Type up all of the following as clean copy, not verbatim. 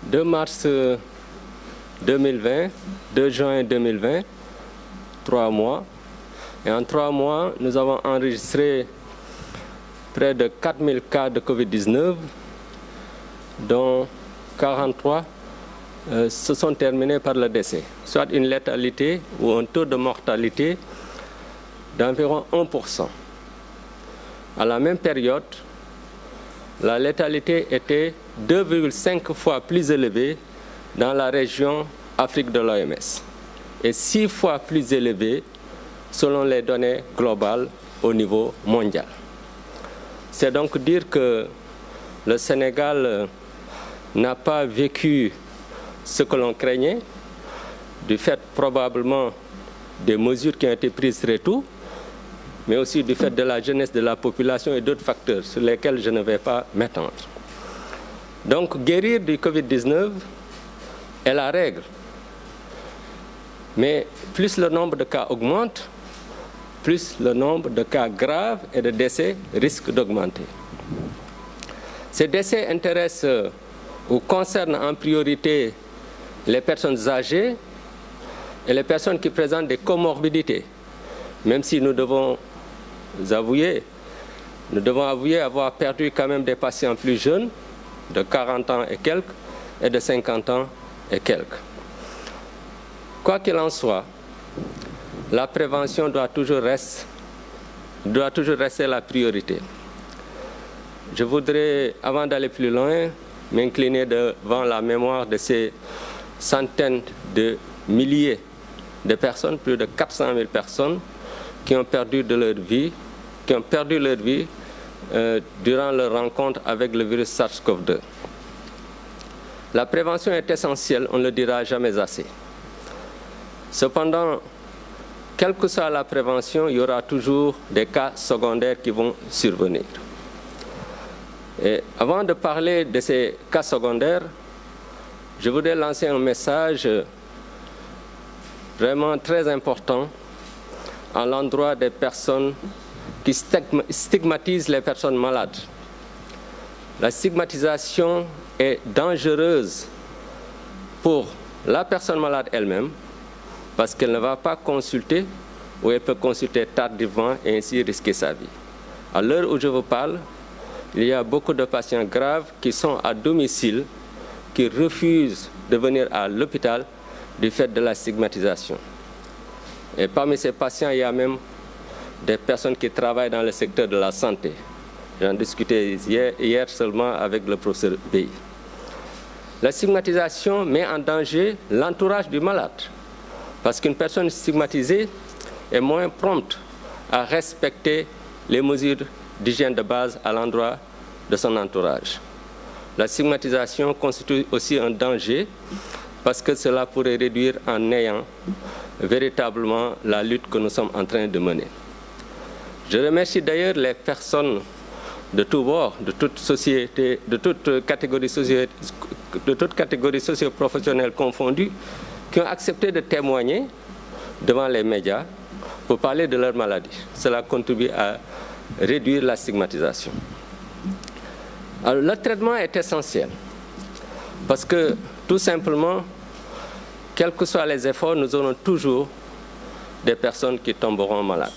2 mars 2020, 2 juin 2020, 3 mois. Et en 3 mois, nous avons enregistré près de 4000 cas de Covid-19, dont 43 se sont terminés par le décès, soit une létalité ou un taux de mortalité d'environ 1%. À la même période, la létalité était 2,5 fois plus élevée dans la région Afrique de l'OMS et 6 fois plus élevée selon les données globales au niveau mondial. C'est donc dire que le Sénégal n'a pas vécu ce que l'on craignait, du fait probablement des mesures qui ont été prises très tôt, mais aussi du fait de la jeunesse de la population et d'autres facteurs sur lesquels je ne vais pas m'étendre. Donc, guérir du Covid-19 est la règle. Mais plus le nombre de cas augmente, plus le nombre de cas graves et de décès risque d'augmenter. Ces décès intéressent ou concernent en priorité les personnes âgées et les personnes qui présentent des comorbidités, même si nous devons avouer avoir perdu quand même des patients plus jeunes, de 40 ans et quelques, et de 50 ans et quelques. Quoi qu'il en soit, la prévention doit toujours rester la priorité. Je voudrais, avant d'aller plus loin, m'incliner devant la mémoire de ces centaines de milliers de personnes, plus de 400 000 personnes, qui ont perdu leur vie durant leur rencontre avec le virus SARS-CoV-2. La prévention est essentielle, on ne le dira jamais assez. Cependant, quelle que soit la prévention, il y aura toujours des cas secondaires qui vont survenir. Et avant de parler de ces cas secondaires, je voudrais lancer un message vraiment très important à l'endroit des personnes qui stigmatisent les personnes malades. La stigmatisation est dangereuse pour la personne malade elle-même parce qu'elle ne va pas consulter ou elle peut consulter tardivement et ainsi risquer sa vie. À l'heure où je vous parle, il y a beaucoup de patients graves qui sont à domicile, qui refusent de venir à l'hôpital du fait de la stigmatisation. Et parmi ces patients, il y a même des personnes qui travaillent dans le secteur de la santé. J'en discutais hier seulement avec le professeur Bey. La stigmatisation met en danger l'entourage du malade, parce qu'une personne stigmatisée est moins prompte à respecter les mesures d'hygiène de base à l'endroit de son entourage. La stigmatisation constitue aussi un danger parce que cela pourrait réduire en néant véritablement la lutte que nous sommes en train de mener. Je remercie d'ailleurs les personnes de tous bords, de toute société, de toute catégorie socio-professionnelle confondue, qui ont accepté de témoigner devant les médias pour parler de leur maladie. Cela contribue à réduire la stigmatisation. Alors, le traitement est essentiel parce que, tout simplement, quels que soient les efforts, nous aurons toujours des personnes qui tomberont malades.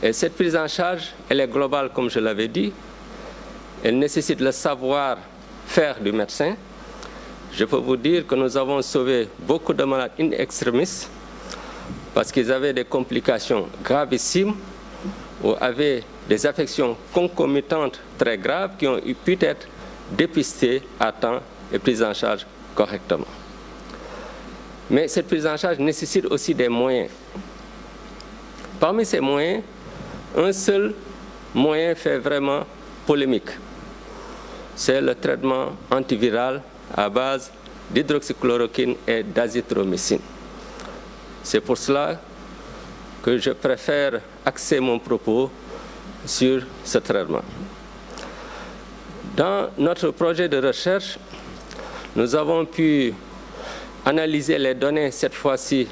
Et cette prise en charge, elle est globale, comme je l'avais dit. Elle nécessite le savoir-faire du médecin. Je peux vous dire que nous avons sauvé beaucoup de malades in extremis parce qu'ils avaient des complications gravissimes ou avaient des affections concomitantes très graves qui ont pu être dépistées à temps et prises en charge correctement. Mais cette prise en charge nécessite aussi des moyens. Parmi ces moyens, un seul moyen fait vraiment polémique. C'est le traitement antiviral à base d'hydroxychloroquine et d'azithromycine. C'est pour cela que je préfère axer mon propos sur ce traitement. Dans notre projet de recherche, nous avons pu analyser les données, cette fois-ci,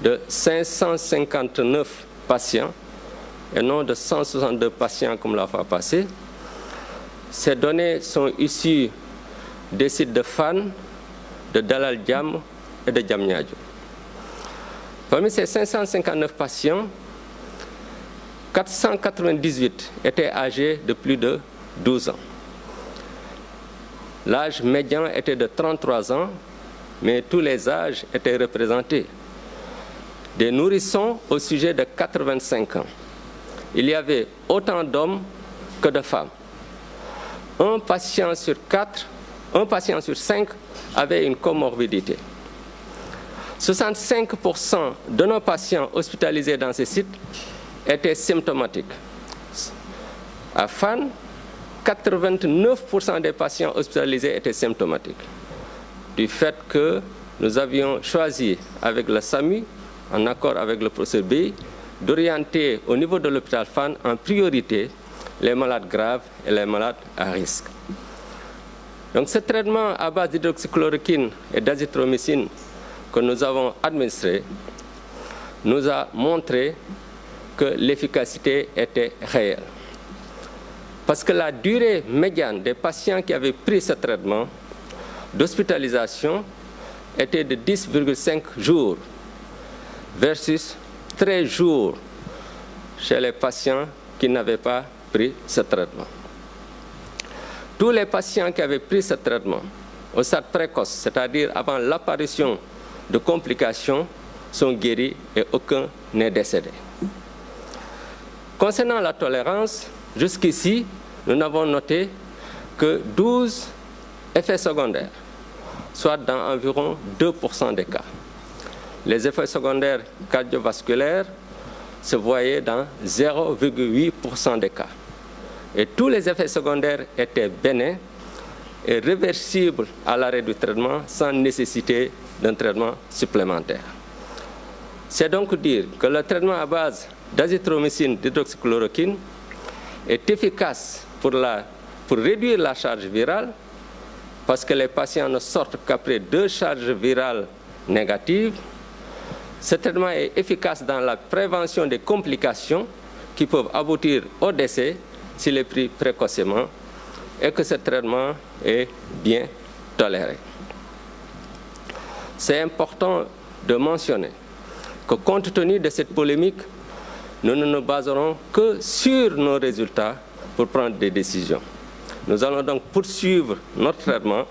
de 559 patients et non de 162 patients comme la fois passée. Ces données sont issues des sites de Fann, de Dalal Jamm et de Diamniadio. Parmi ces 559 patients, 498 étaient âgés de plus de 12 ans. L'âge médian était de 33 ans, mais tous les âges étaient représentés. Des nourrissons au sujet de 85 ans. Il y avait autant d'hommes que de femmes. Un patient sur 5 avait une comorbidité. 65% de nos patients hospitalisés dans ces sites étaient symptomatiques. À Fann, 89% des patients hospitalisés étaient symptomatiques. Du fait que nous avions choisi avec le SAMU, en accord avec le professeur Bey, d'orienter au niveau de l'hôpital Fann en priorité les malades graves et les malades à risque. Donc ce traitement à base d'hydroxychloroquine et d'azithromycine que nous avons administré nous a montré que l'efficacité était réelle. Parce que la durée médiane des patients qui avaient pris ce traitement d'hospitalisation était de 10,5 jours versus 13 jours chez les patients qui n'avaient pas pris ce traitement. Tous les patients qui avaient pris ce traitement au stade précoce, c'est-à-dire avant l'apparition de complications, sont guéris et aucun n'est décédé. Concernant la tolérance, jusqu'ici, nous n'avons noté que 12 effets secondaires, soit dans environ 2% des cas. Les effets secondaires cardiovasculaires se voyaient dans 0,8% des cas. Et tous les effets secondaires étaient bénins et réversibles à l'arrêt du traitement sans nécessité d'un traitement supplémentaire. C'est donc dire que le traitement à base d'azithromycine, d'hydroxychloroquine est efficace pour réduire la charge virale parce que les patients ne sortent qu'après 2 charges virales négatives. Ce traitement est efficace dans la prévention des complications qui peuvent aboutir au décès s'il est pris précocement et que ce traitement est bien toléré. C'est important de mentionner que compte tenu de cette polémique, nous ne nous baserons que sur nos résultats pour prendre des décisions. Nous allons donc poursuivre notre traitement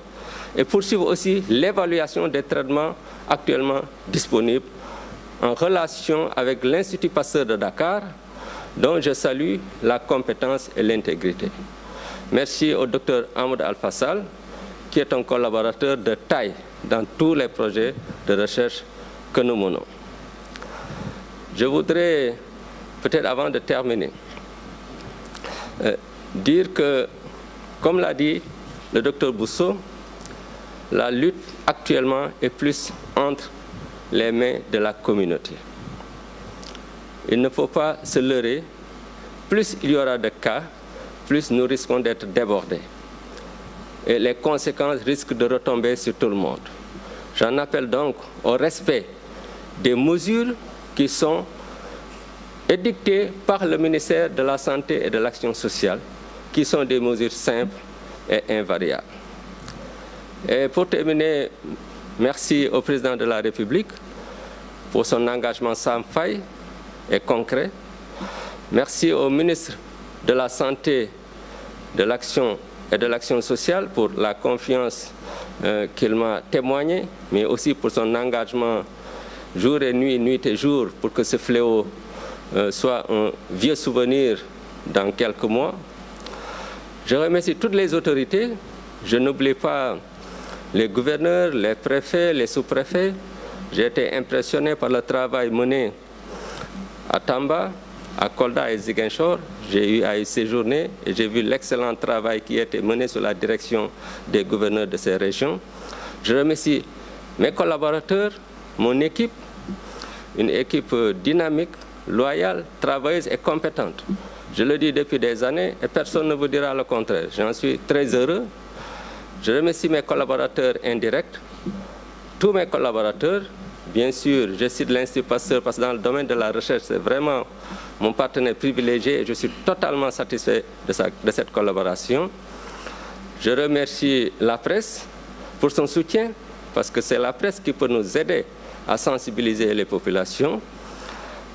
et poursuivre aussi l'évaluation des traitements actuellement disponibles en relation avec l'Institut Pasteur de Dakar, dont je salue la compétence et l'intégrité. Merci au Dr Ahmed Al-Fassal, qui est un collaborateur de taille dans tous les projets de recherche que nous menons. Je voudrais, peut-être avant de terminer, dire que, comme l'a dit le Dr Bousso, la lutte actuellement est plus entre les mains de la communauté. Il ne faut pas se leurrer. Plus il y aura de cas, plus nous risquons d'être débordés. Et les conséquences risquent de retomber sur tout le monde. J'en appelle donc au respect des mesures qui sont édictées par le ministère de la Santé et de l'Action sociale, qui sont des mesures simples et invariables. Et pour terminer, merci au président de la République pour son engagement sans faille et concret. Merci au ministre de la Santé, de l'Action et de l'Action sociale pour la confiance qu'il m'a témoignée, mais aussi pour son engagement jour et nuit, nuit et jour, pour que ce fléau soit un vieux souvenir dans quelques mois. Je remercie toutes les autorités. Je n'oublie pas les gouverneurs, les préfets, les sous-préfets. J'ai été impressionné par le travail mené à Tamba, à Kolda et Ziguinchor. J'ai eu à y séjourner et j'ai vu l'excellent travail qui a été mené sous la direction des gouverneurs de ces régions. Je remercie mes collaborateurs, mon équipe, une équipe dynamique, loyale, travailleuse et compétente. Je le dis depuis des années et personne ne vous dira le contraire. J'en suis très heureux. Je remercie mes collaborateurs indirects, tous mes collaborateurs, bien sûr, je cite l'Institut Pasteur parce que dans le domaine de la recherche, c'est vraiment mon partenaire privilégié et je suis totalement satisfait de cette collaboration. Je remercie la presse pour son soutien, parce que c'est la presse qui peut nous aider à sensibiliser les populations.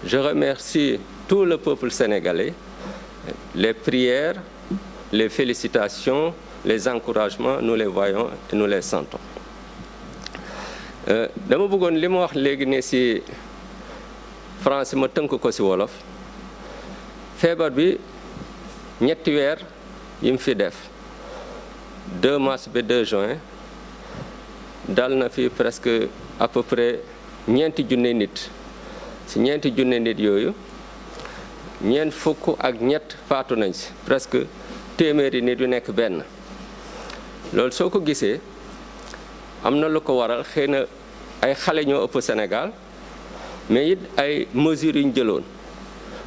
Je remercie tout le peuple sénégalais, les prières, les félicitations, les encouragements, nous les voyons et nous les sentons. dama bëggoon li ma wax léegi ne ci français ma tënk ko ci wolof feebar bi ñetti weer yi mu fi def 2 mars ba 2 juin dal na fi presque à peu près ñeenti junne nit ci ñeenti junne nit yooyu ñeent fukk ak ñett faatu nañ ci presque téeméeri nit yu nekk benn loolu soo ko gisee am na lu ko waral xëy na ay xale ñoo ëpp Sénégal mais it ay mesures yu ñu jëloon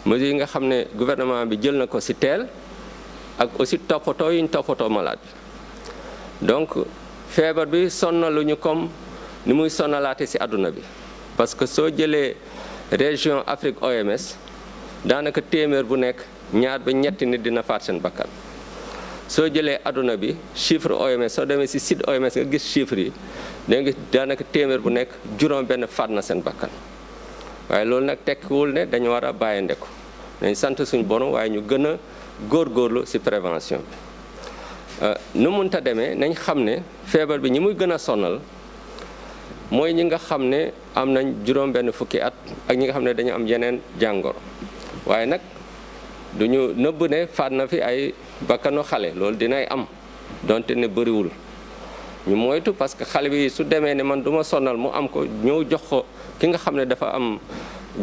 mesures yi nga xam ne gouvernement bi jël na ko ci teel ak aussi toppatoo yu ñu toppatoo malade bi donc feebar bi sonnaluñu comme ni muy sonnalaate ci àdduna bi parce que soo jëlee région Afrique OMS daanaka téeméer bu nekk ñaar ba ñetti nit dina faat seen bakkan soo jëlee àdduna bi chiffre OMS soo demee ci site OMS nga gis chiffre yi da nga gis daanaka téeméer bu nekk juróom benn faat na seen bakkan waaye loolu nag tekkiwul ne dañu war a bàyyindeku dañ sant suñu borom waaye ñu gën a góorgóorlu ci prévention bi nu munta demee nañ xam ne feebar bi ñi muy gën a sonal mooy ñi nga xam ne am nañ juróom benn fukki at ak ñi nga xam ne dañu am yeneen jàngoro waaye nag duñu nëbb ne faat na fi ay bakkanu xale loolu dinay am donte ne bëriwul ñu moytu parce que xale bi su demee ne man duma sonal mu am ko ñëw jox ko ki nga xam ne dafa am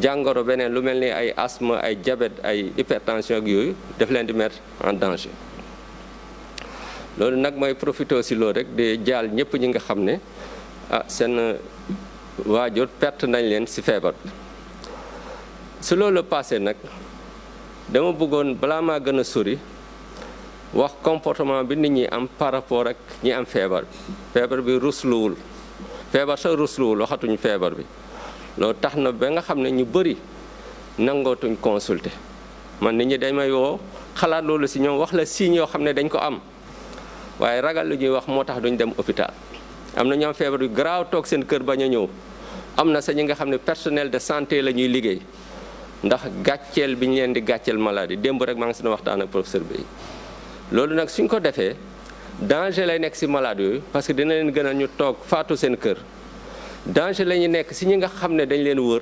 jàngoro beneen lu mel ni ay asthme ay diabète ay hypertension ak yooyu daf leen di mettre en danger loolu nag mooy profité ci loolu rek di jaal ñëpp ñi nga xam ne seen waajur perte nañ leen ci feebar bi su loolu passé nag dama bëggoon balaa maa gën a sori wax comportement bi nit ñi am par rapport ak ñi am feebar bi rusluwul feebar sa rusluwul waxatuñu feebar bi loolu tax na ba nga xam ne ñu bëri nangootuñ consulter man nit ñi dañ may woo xalaat loolu ci ñoom wax la signe yoo xam ne dañ ko am waaye ragal lu ñuy wax moo tax duñ dem hôpital am na ñu am feebar yu garaaw toog seen kër bañ a ñëw am na sa ñi nga xam ne personnel de santé la ñuy liggéey ndax gàcceel bi ñu leen di gàcceel maladie démb rek maa ngi si waxtaan ak professeur bi loolu nag suñ ko defee danger lay nekk ci malade yooyu parce que dina leen gënal ñu toog faatu seen kër danger la ñu nekk ci ñi nga xam ne dañ leen wër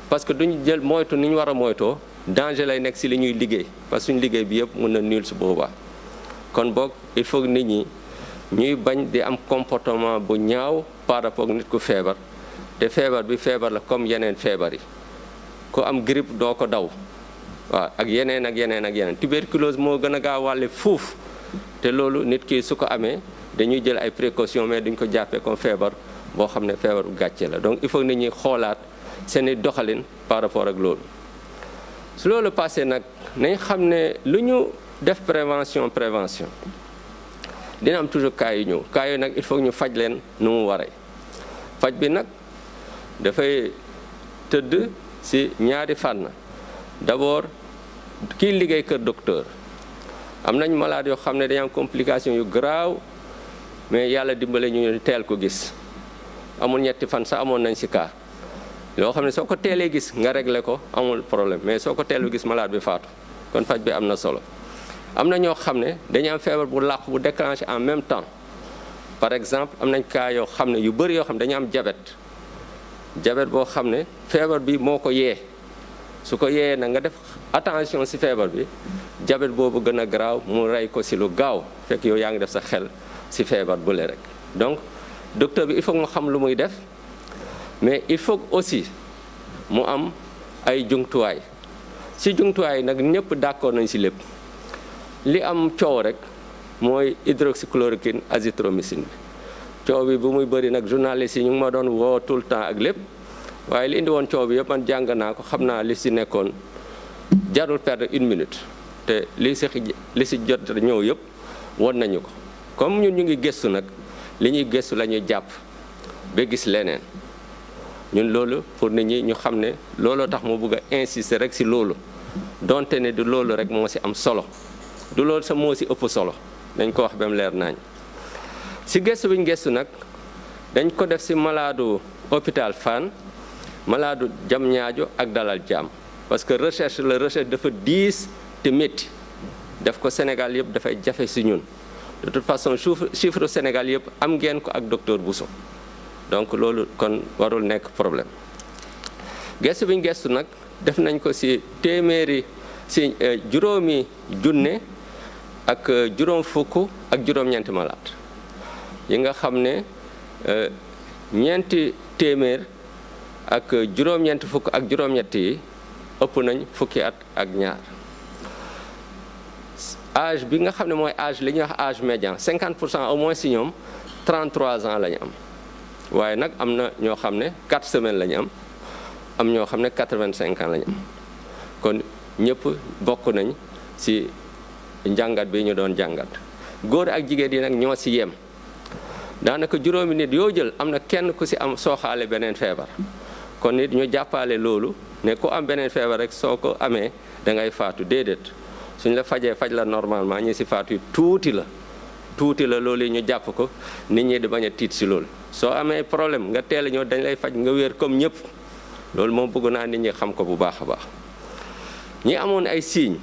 parce que duñu jël moytu ni ñu war a moytoo danger lay nekk ci li ñuy liggéey parce que suñu liggéey bi yëpp mën na nul ci boobaa kon boog il faut que nit ñi ñuy bañ di am comportement bu ñaaw par rapport nit ku feebar te feebar bi feebar la comme yeneen feebar yi ku am grippe doo ko daw waaw ak yeneen ak yeneen ak yeneen tuberculose moo gën a gaaw wàlle fuuf te loolu nit ki su ko amee dañuy jël ay précautions mais duñ ko jàppee comme feebar boo xam ne feebar bu gàcce la donc il faut nit ñi xoolaat seeni doxalin par rapport ak loolu su loolu passé nag nañ xam ne lu ñu def prévention dina am toujours cas yu ñëw cas yu nag il faut ñu faj leen nu mu waree faj bi nag dafay tëdd ci ñaari fànn d'abord kiy liggéey kër docteur am nañ malade yoo xam ne dañu am complication yu garaaw mais yàlla dimbale ñu teel ko gis amul ñetti fan sax amoon nañ ci cas yoo xam ne soo ko teelee gis nga régler ko amul problème mais soo ko teelu gis malade bi faatu kon faj bi am na solo am na ñoo xam ne dañu am feebar bu làqu bu déclenché en même temps par exemple am nañ cas yoo xam ne yu bëri yoo xam ne dañu am diabète boo xam ne feebar bi moo ko yee su ko yee na nga def attention ci feebar bi diabète boobu gën a garaaw mu rey ko ci lu gaaw fekk yow yaa ngi def sa xel ci feebar bu le rek donc docteur bi il faut mu xam lu muy def mais il faut aussi mu am ay jumtuwaay ci jumtuwaay nag ñëpp d'accord nañ ci lépp li am coow rek mooy hydroxychloroquine azithromycine bi coow bi bu muy bëri nag journaliste yi ñu ngi ma doon woo tout le temps ak lépp waaye li indi woon coow bi yëpp man jàng naa ko xam naa li ci nekkoon jarul perdre 1 minute te li ci jot ñëw yëpp won nañu ko comme ñun ñu ngi gëstu nag li ñuy gëstu la ñuy jàpp ba gis leneen ñun loolu pour nit ñi ñu xam ne looloo tax mu bëgg a insister rek ci loolu donte ne du loolu rek moo ci am solo du loolu sa moo ci ëpp solo dañ ko wax ba mu leer nañ ci gëstu bi ñu gëstu nag dañ ko def ci maladu hôpital Fann maladu Diamniadio ak Dalal Jàmm parce que recherche dafa diis te métti def ko Sénégal yëpp dafay jafe ci ñun de toute façon chiffre Sénégal yëpp am ngeen ko ak docteur Bousso donc loolu kon warul nekk problème gëstu bi ñu gëstu nag def nañ ko ci juróomi junne ak juróom fukk ak juróom-ñeenti malade yi nga xam ne ñeenti téeméer ak juróom-ñeenti fukk ak juróom-ñett yi ëpp nañ fukki at ak ñaar âge bi nga xam ne mooy âge li ñuy wax âge médian 50% au moins ci ñoom 33 ans la ñu am waaye nag am na ñoo xam ne 4 semaines la ñu am ñoo xam ne 85 ans la ñu am kon ñëpp bokk nañ ci njàngat bi ñu doon jàngat góor ak jigéen yi nag ñoo ci yem daanaka juróomi nit yoo jël am na kenn ku ci am sooxaale beneen feebar kon nit ñu jàppale loolu ne ku am beneen feebar rek soo ko amee da ngay faatu déedéet suñ la fajee faj la normalement ñi ci faatu tuuti la loolu yi ñu jàpp ko nit ñi di bañ a tiit ci loolu soo amee problème nga teel a ñëw dañ lay faj nga wér comme ñëpp loolu moom bëgg naa nit ñi xam ko bu baax a baax ñi amoon ay signes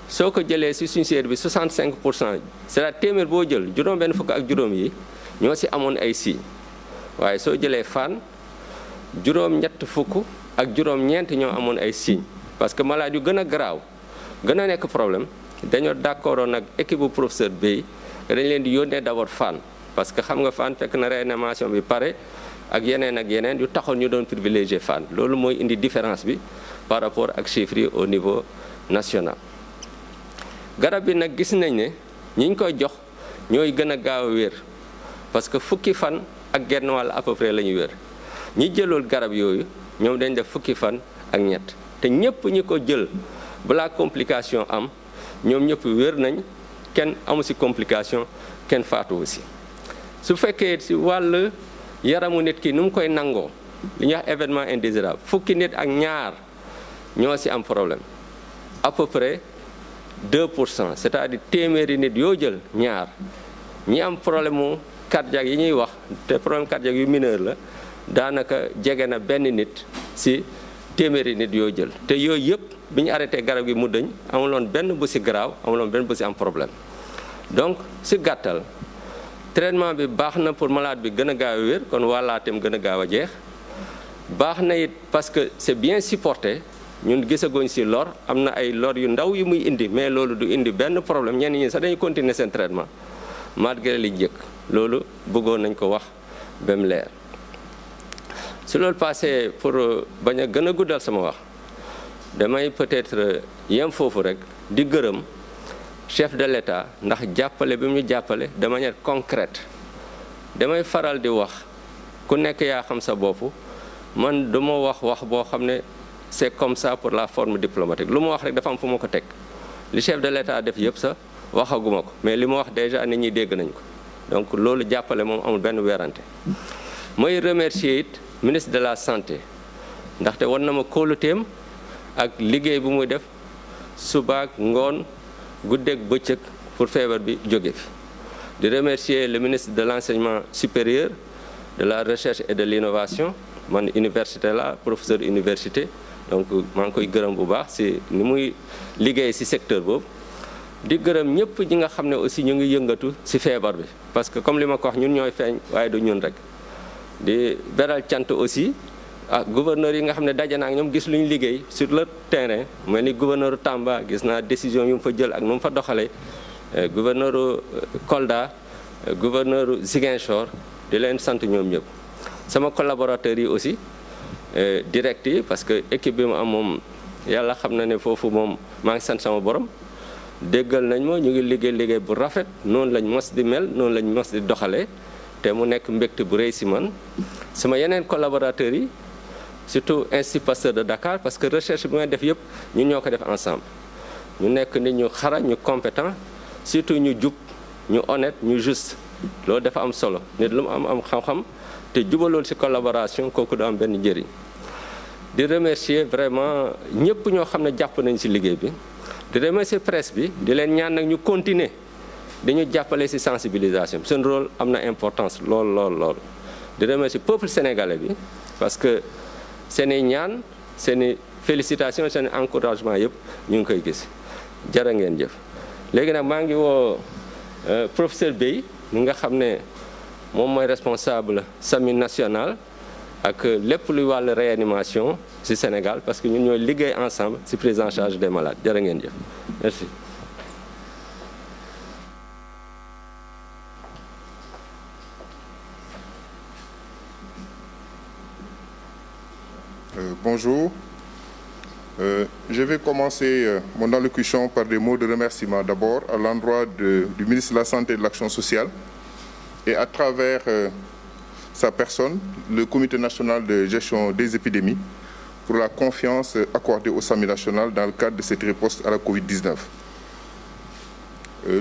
soo ko jëlee ci suñu série bi 65% c'est-à-dire téeméer boo jël juróom-benn fukk ak juróom yi ñoo ci amoon ay signes waaye soo jëlee Fann juróom-ñett fukk ak juróom-ñeent ñoo amoon ay signes parce que malade yu gën a garaaw gën a nekk problème dañoo d'accord nag équipe bu professeur Bey dañ leen di yónnee d'abord Fann parce que xam nga Fann fekk na réanimation bi pare ak yeneen yu taxoon ñu doon privilégié Fann loolu mooy indi différence bi par rapport ak chiffres yi au niveau national. garab bi nag gis nañ ne ñi ñu koy jox ñooy gën a gaaw a wér parce que fukki fan ak genn wàll à peu près la ñu wér ñi jëlool garab yooyu ñoom dañ def fukki fan ak ñett te ñëpp ñi ko jël balaa complication am ñoom ñëpp wér nañ kenn amu ci complication kenn faatu aussi su fekkee ci wàll yaramu nit ki nu mu koy nangoo li ñuy wax événement indésirable fukki nit ak ñaar ñoo ci am problème à peu près 2%, c'est-à-dire téeméeri nit yoo jël ñaar ñi am problème mu cardiaque yi ñuy wax te problème cardiaque yu mineur la daanaka jege na benn nit ci téeméeri nit yoo jël te yooyu yëpp bi ñu arrêté garab gi mu dëñ amuloon benn bu ci grave amuloon benn bu ci am problème donc ci gàttal traitement bi baax na pour malade bi gën a gaaw a wér kon wàllaateem gën a gaaw a jeex baax na it parce que c'est bien supporté ñun gisaguñ ci lor am na ay lor yu ndaw yu muy indi mais loolu du indi benn problème ñenn ñi sax dañuy continuer seen traitement malgré li njëkk loolu bëggoon nañ ko wax ba mu leer su loolu passé pour bañ a gën a guddal sama wax damay peut-être yem foofu rek di gërëm chef de l'État ndax jàppale bi mu ñu jàppale de manière concrète damay faral di wax ku nekk yaa xam sa bopp man duma wax boo xam ne c'est comme ça pour la forme diplomatique lu ma wax rek dafa am fu ma ko teg li chef de l'État def yëpp sax waxaguma ko mais li ma wax déjà nit ñi dégg nañ ko donc loolu jàppale moom amul benn werante mooy remercier it ministre de la santé ndaxte war na ma kóoluteem ak liggéey bu muy def subaak ngoon guddeeg bëccëg pour feebar bi jóge fi di remercier le ministre de l'enseignement supérieur de la recherche et de l'innovation man université la professeur université donc maa ngi koy gërëm bu baax ci ni muy liggéey ci secteur boobu di gërëm ñëpp ñi nga xam ne aussi ñu ngi yëngatu ci feebar bi parce que comme li ma ko wax ñun ñooy feeñ waaye du ñun rek di beral cant aussi ak gouverneur yi nga xam ne daje naa ak ñoom gis lu ñu liggéey sur le terrain mel ni gouverneur Tamba gis naa décision yu mu fa jël ak nu mu fa doxalee gouverneur Kolda gouverneur Ziguinchor di leen sant ñoom ñëpp sama collaborateurs yi aussi direct yi parce que équipe bi mu am moom yàlla xam na ne foofu moom maa ngi sant sama borom déggal nañ ma ñu ngi liggéey bu rafet noonu lañ mos di mel noonu lañ mos di doxalee te mu nekk mbégte bu rëy si man sama yeneen collaborateurs yi surtout Institut Pasteur de Dakar parce que recherche bi may def yëpp ñun ñoo ko def ensemble ñu nekk nit ñu xarañ ñu compétent surtout ñu jub ñu honnête ñu juste loolu dafa am solo nit lu mu am xam-xam te jubalool ci collaboration kooku du am benn njëriñ di remercier vraiment ñëpp ñoo xam ne jàpp nañ ci liggéey bi di remercier presse bi di leen ñaan nag ñu continuer dañu jàppale ci sensibilisation seen rôle am na importance lool di remercier peuple sénégalais bi parce que seeni ñaan seeni félicitations seeni encouragement yëpp ñu ngi koy gis jërë ngeen jëf léegi nag maa ngi woo professeur Bey mi nga xam ne moom mooy responsable SAMU national ak lépp luy wàllu réanimation ci Sénégal parce que ñun ñooy liggéey ensemble ci prise en charge des malades jërë ngeen jëf merci. Bonjour. Je vais commencer mon allocution par des mots de remerciement d'abord à l'endroit du ministre de la Santé et de l'Action sociale et à travers sa personne, le Comité national de gestion des épidémies pour la confiance accordée au SAMU national dans le cadre de cette riposte à la Covid-19.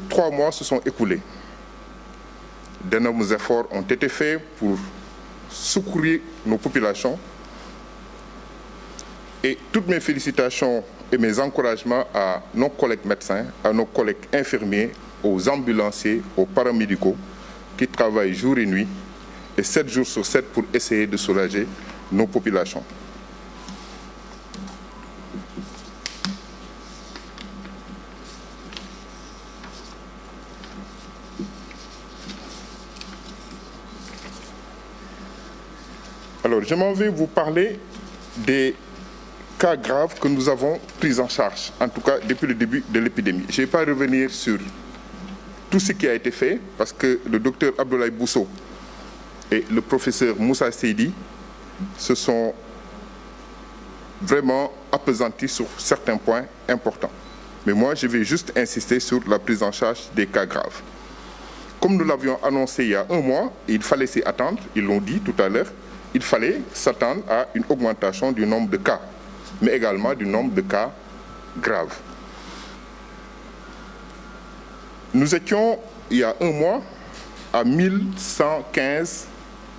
3 mois se sont écoulés. D'énormes efforts ont été faits pour secourir nos populations. Et toutes mes félicitations et mes encouragements à nos collègues médecins, à nos collègues infirmiers, aux ambulanciers, aux paramédicaux qui travaillent jour et nuit et 7 jours sur 7 pour essayer de soulager nos populations. Alors, je m'en vais vous parler des cas graves que nous avons pris en charge, en tout cas depuis le début de l'épidémie. Je ne vais pas revenir sur tout ce qui a été fait, parce que le docteur Abdoulaye Bousso et le professeur Moussa Seydi se sont vraiment appesantis sur certains points importants. Mais moi, je vais juste insister sur la prise en charge des cas graves. Comme nous l'avions annoncé il y a 1 mois, il fallait s'y attendre, ils l'ont dit tout à l'heure, il fallait s'attendre à une augmentation du nombre de cas, mais également du nombre de cas graves. Nous étions, il y a 1 mois, à 1115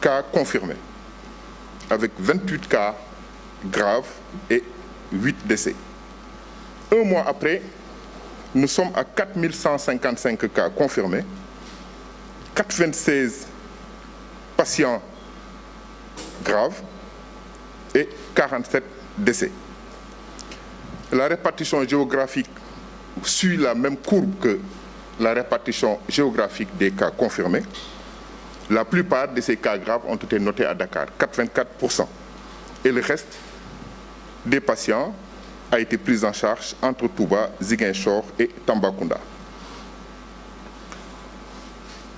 cas confirmés, avec 28 cas graves et 8 décès. 1 mois après, nous sommes à 4155 cas confirmés, 96 patients graves et 47 décès. La répartition géographique suit la même courbe que la répartition géographique des cas confirmés. La plupart de ces cas graves ont été notés à Dakar, 84%. Et le reste des patients a été pris en charge entre Touba, Ziguinchor et Tambacounda.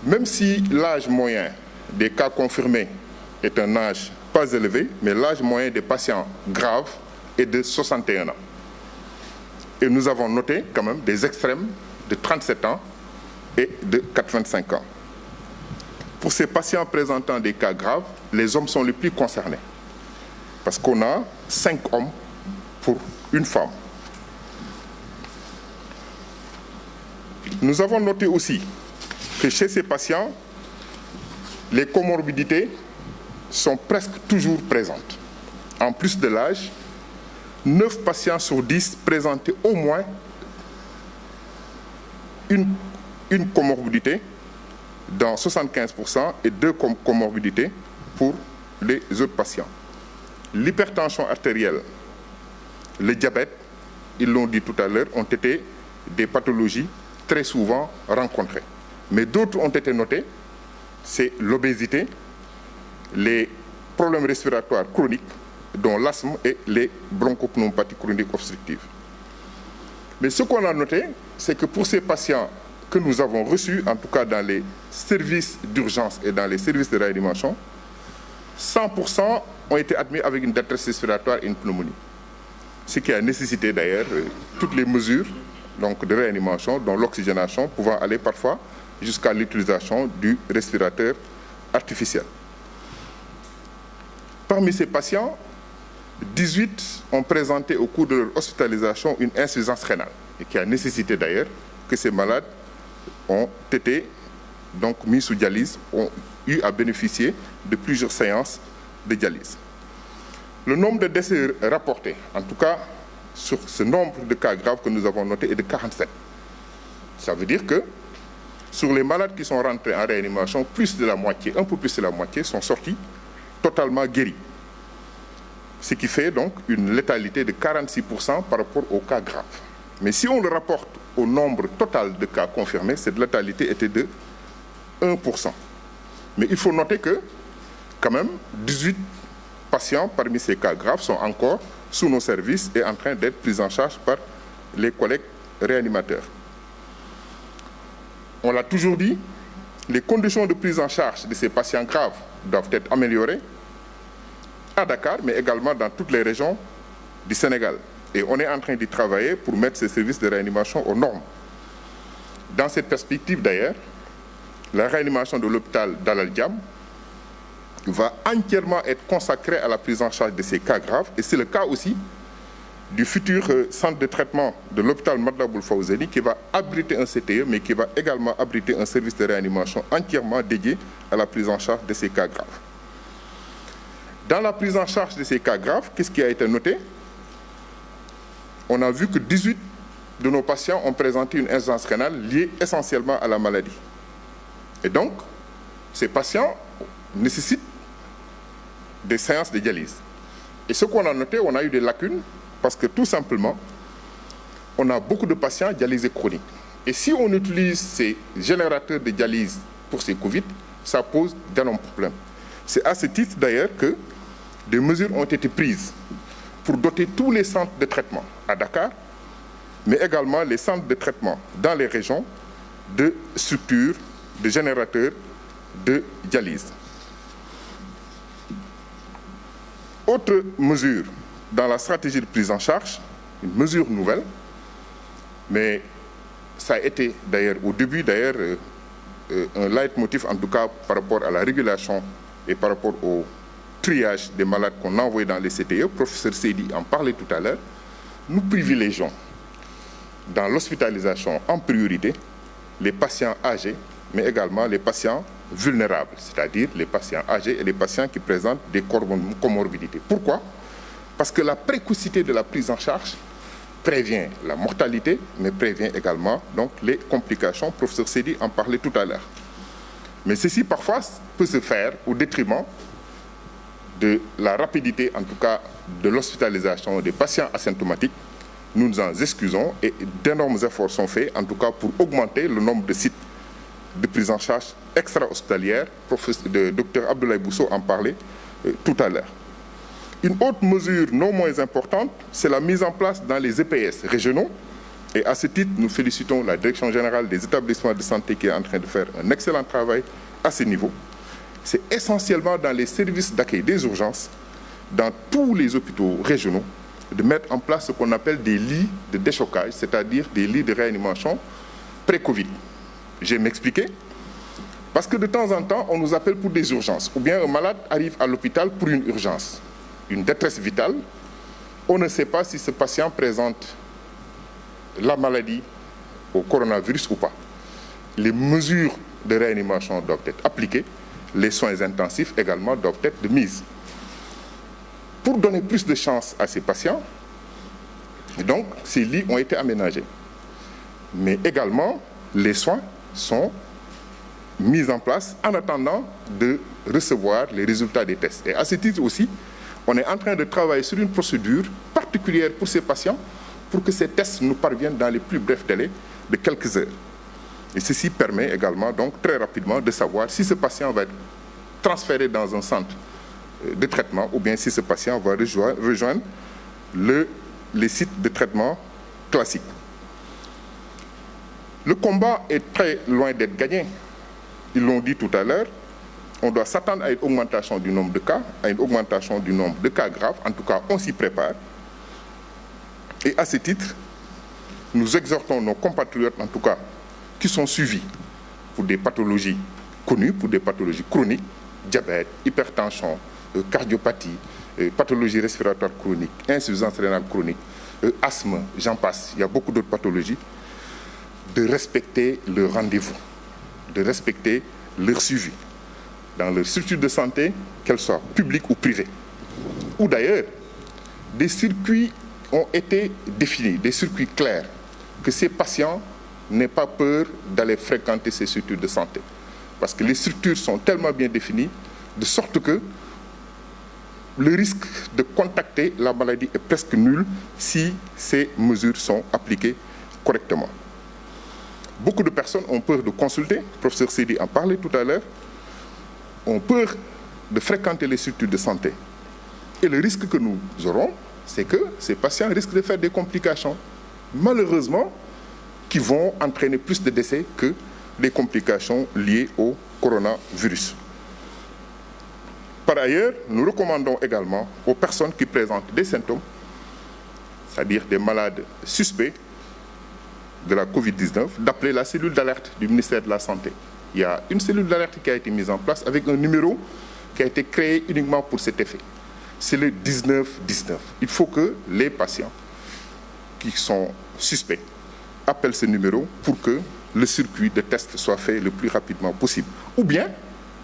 Même si l'âge moyen des cas confirmés est un âge pas élevé, mais l'âge moyen des patients graves est de 61 ans. Et nous avons noté quand même des extrêmes de 37 ans et de 85 ans. Pour ces patients présentant des cas graves, les hommes sont les plus concernés, parce qu'on a 5 hommes pour 1 femme. Nous avons noté aussi que chez ces patients, les comorbidités sont presque toujours présentes. En plus de l'âge, 9 patients sur 10 présentaient au moins une comorbidité dans 75% et 2 comorbidités pour les autres patients. L'hypertension artérielle, le diabète, ils l'ont dit tout à l'heure, ont été des pathologies très souvent rencontrées. Mais d'autres ont été notés, c'est l'obésité, les problèmes respiratoires chroniques, dont l'asthme et les bronchopneumopathies chroniques obstructives. Mais ce qu'on a noté, c'est que pour ces patients que nous avons reçus, en tout cas dans les services d'urgence et dans les services de réanimation, 100% ont été admis avec une détresse respiratoire et une pneumonie. Ce qui a nécessité d'ailleurs toutes les mesures donc, de réanimation, dont l'oxygénation, pouvant aller parfois jusqu'à l'utilisation du respirateur artificiel. Parmi ces patients, 18 ont présenté au cours de leur hospitalisation une insuffisance rénale, et qui a nécessité d'ailleurs que ces malades ont été donc mis sous dialyse, ont eu à bénéficier de plusieurs séances de dialyse. Le nombre de décès rapportés, en tout cas sur ce nombre de cas graves que nous avons noté, est de 47. Ça veut dire que sur les malades qui sont rentrés en réanimation, plus de la moitié, un peu plus de la moitié, sont sortis totalement guéris. Ce qui fait donc une létalité de 46% par rapport aux cas graves. Mais si on le rapporte au nombre total de cas confirmés, cette létalité était de 1%. Mais il faut noter que, quand même, 18 patients parmi ces cas graves sont encore sous nos services et en train d'être pris en charge par les collègues réanimateurs. On l'a toujours dit, les conditions de prise en charge de ces patients graves doivent être améliorées à Dakar, mais également dans toutes les régions du Sénégal. Et on est en train d'y travailler pour mettre ces services de réanimation aux normes. Dans cette perspective d'ailleurs, la réanimation de l'hôpital Dalal Jamm va entièrement être consacrée à la prise en charge de ces cas graves. Et c'est le cas aussi du futur centre de traitement de l'hôpital Matlaboul Fawzeyni qui va abriter un CTE, mais qui va également abriter un service de réanimation entièrement dédié à la prise en charge de ces cas graves. Dans la prise en charge de ces cas graves, qu'est-ce qui a été noté? On a vu que 18 de nos patients ont présenté une insuffisance rénale liée essentiellement à la maladie. Et donc, ces patients nécessitent des séances de dialyse. Et ce qu'on a noté, on a eu des lacunes parce que tout simplement, on a beaucoup de patients dialysés chroniques. Et si on utilise ces générateurs de dialyse pour ces Covid, ça pose d'énormes problèmes. C'est à ce titre d'ailleurs que des mesures ont été prises pour doter tous les centres de traitement à Dakar, mais également les centres de traitement dans les régions de structures, de générateurs de dialyse. Autre mesure dans la stratégie de prise en charge, une mesure nouvelle, mais ça a été d'ailleurs au début un leitmotiv en tout cas par rapport à la régulation et par rapport au triage des malades qu'on envoie dans les CTE. Professeur Seydi en parlait tout à l'heure. Nous privilégions dans l'hospitalisation en priorité les patients âgés, mais également les patients vulnérables, c'est-à-dire les patients âgés et les patients qui présentent des comorbidités. Pourquoi? Parce que la précocité de la prise en charge prévient la mortalité, mais prévient également donc, les complications. Professeur Seydi en parlait tout à l'heure. Mais ceci, parfois, peut se faire au détriment de la rapidité, en tout cas, de l'hospitalisation des patients asymptomatiques. Nous nous en excusons et d'énormes efforts sont faits, en tout cas, pour augmenter le nombre de sites de prise en charge extra-hospitalière. Le docteur Abdoulaye Bousso en parlait tout à l'heure. Une autre mesure non moins importante, c'est la mise en place dans les EPS régionaux. Et à ce titre, nous félicitons la Direction générale des établissements de santé qui est en train de faire un excellent travail à ce niveau. C'est essentiellement dans les services d'accueil des urgences, dans tous les hôpitaux régionaux, de mettre en place ce qu'on appelle des lits de déchocage, c'est-à-dire des lits de réanimation pré-Covid. Je vais m'expliquer. Parce que de temps en temps, on nous appelle pour des urgences, ou bien un malade arrive à l'hôpital pour une urgence, une détresse vitale. On ne sait pas si ce patient présente la maladie au coronavirus ou pas. Les mesures de réanimation doivent être appliquées, les soins intensifs également doivent être de mise. Pour donner plus de chance à ces patients, donc ces lits ont été aménagés. Mais également, les soins sont mis en place en attendant de recevoir les résultats des tests. Et à ce titre aussi, on est en train de travailler sur une procédure particulière pour ces patients pour que ces tests nous parviennent dans les plus brefs délais de quelques heures. Et ceci permet également, donc, très rapidement de savoir si ce patient va être transféré dans un centre de traitement ou bien si ce patient va rejoindre les sites de traitement classiques. Le combat est très loin d'être gagné. Ils l'ont dit tout à l'heure, on doit s'attendre à une augmentation du nombre de cas, à une augmentation du nombre de cas graves. En tout cas, on s'y prépare. Et à ce titre, nous exhortons nos compatriotes, en tout cas, qui sont suivis pour des pathologies connues, pour des pathologies chroniques, diabète, hypertension, cardiopathie, pathologie respiratoire chronique, insuffisance rénale chronique, asthme, j'en passe, il y a beaucoup d'autres pathologies, de respecter le rendez-vous, de respecter leur suivi. dans leur structure de santé, qu'elle soit publique ou privée. Ou d'ailleurs, des circuits ont été définis, des circuits clairs, que ces patients n'aient pas peur d'aller fréquenter ces structures de santé. Parce que les structures sont tellement bien définies, de sorte que le risque de contacter la maladie est presque nul si ces mesures sont appliquées correctement. Beaucoup de personnes ont peur de consulter, le professeur Seydi en parlait tout à l'heure, ont peur de fréquenter les structures de santé. Et le risque que nous aurons, c'est que ces patients risquent de faire des complications, malheureusement, qui vont entraîner plus de décès que des complications liées au coronavirus. Par ailleurs, nous recommandons également aux personnes qui présentent des symptômes, c'est-à-dire des malades suspects de la Covid-19, d'appeler la cellule d'alerte du ministère de la Santé. Il y a une cellule d'alerte qui a été mise en place avec un numéro qui a été créé uniquement pour cet effet. C'est le 1919. Il faut que les patients qui sont suspects appellent ce numéro pour que le circuit de test soit fait le plus rapidement possible. Ou bien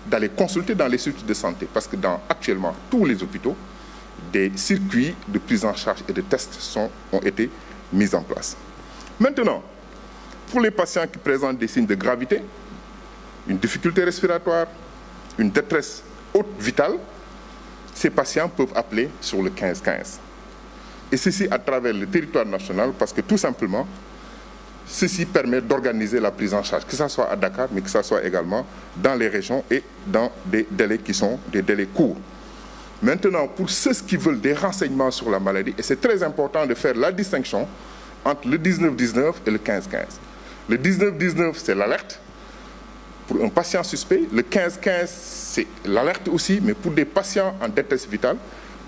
d'aller consulter dans les structures de santé, parce que dans actuellement tous les hôpitaux, des circuits de prise en charge et de tests ont été mis en place. Maintenant, pour les patients qui présentent des signes de gravité, une difficulté respiratoire, une détresse haute vitale, ces patients peuvent appeler sur le 15-15. Et ceci à travers le territoire national, parce que tout simplement, ceci permet d'organiser la prise en charge, que ce soit à Dakar, mais que ce soit également dans les régions et dans des délais qui sont des délais courts. Maintenant, pour ceux qui veulent des renseignements sur la maladie, et c'est très important de faire la distinction entre le 19-19 et le 15-15. Le 19-19, c'est l'alerte pour un patient suspect. Le 15-15, c'est l'alerte aussi, mais pour des patients en détresse vitale.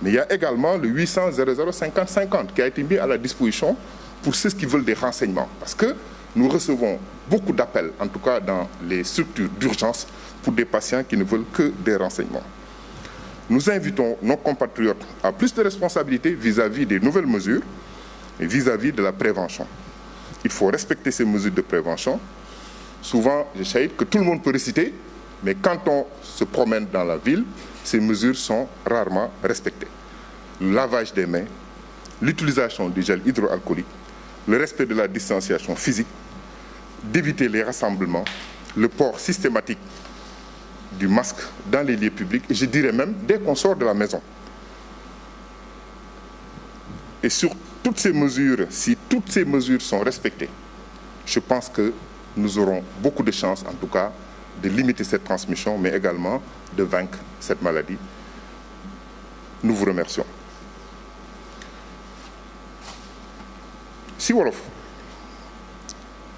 Mais il y a également le 800 00 50 50 qui a été mis à la disposition pour ceux qui veulent des renseignements. Parce que nous recevons beaucoup d'appels, en tout cas dans les structures d'urgence, pour des patients qui ne veulent que des renseignements. Nous invitons nos compatriotes à plus de responsabilités vis-à-vis des nouvelles mesures et vis-à-vis de la prévention. Il faut respecter ces mesures de prévention. Souvent, je sais que tout le monde peut réciter, mais quand on se promène dans la ville, ces mesures sont rarement respectées. Le lavage des mains, l'utilisation du gel hydroalcoolique, le respect de la distanciation physique, d'éviter les rassemblements, le port systématique du masque dans les lieux publics, et je dirais même dès qu'on sort de la maison. Et sur toutes ces mesures, si toutes ces mesures sont respectées, je pense que nous aurons beaucoup de chances, en tout cas, de limiter cette transmission, mais également de vaincre cette maladie. Nous vous remercions. Si wolof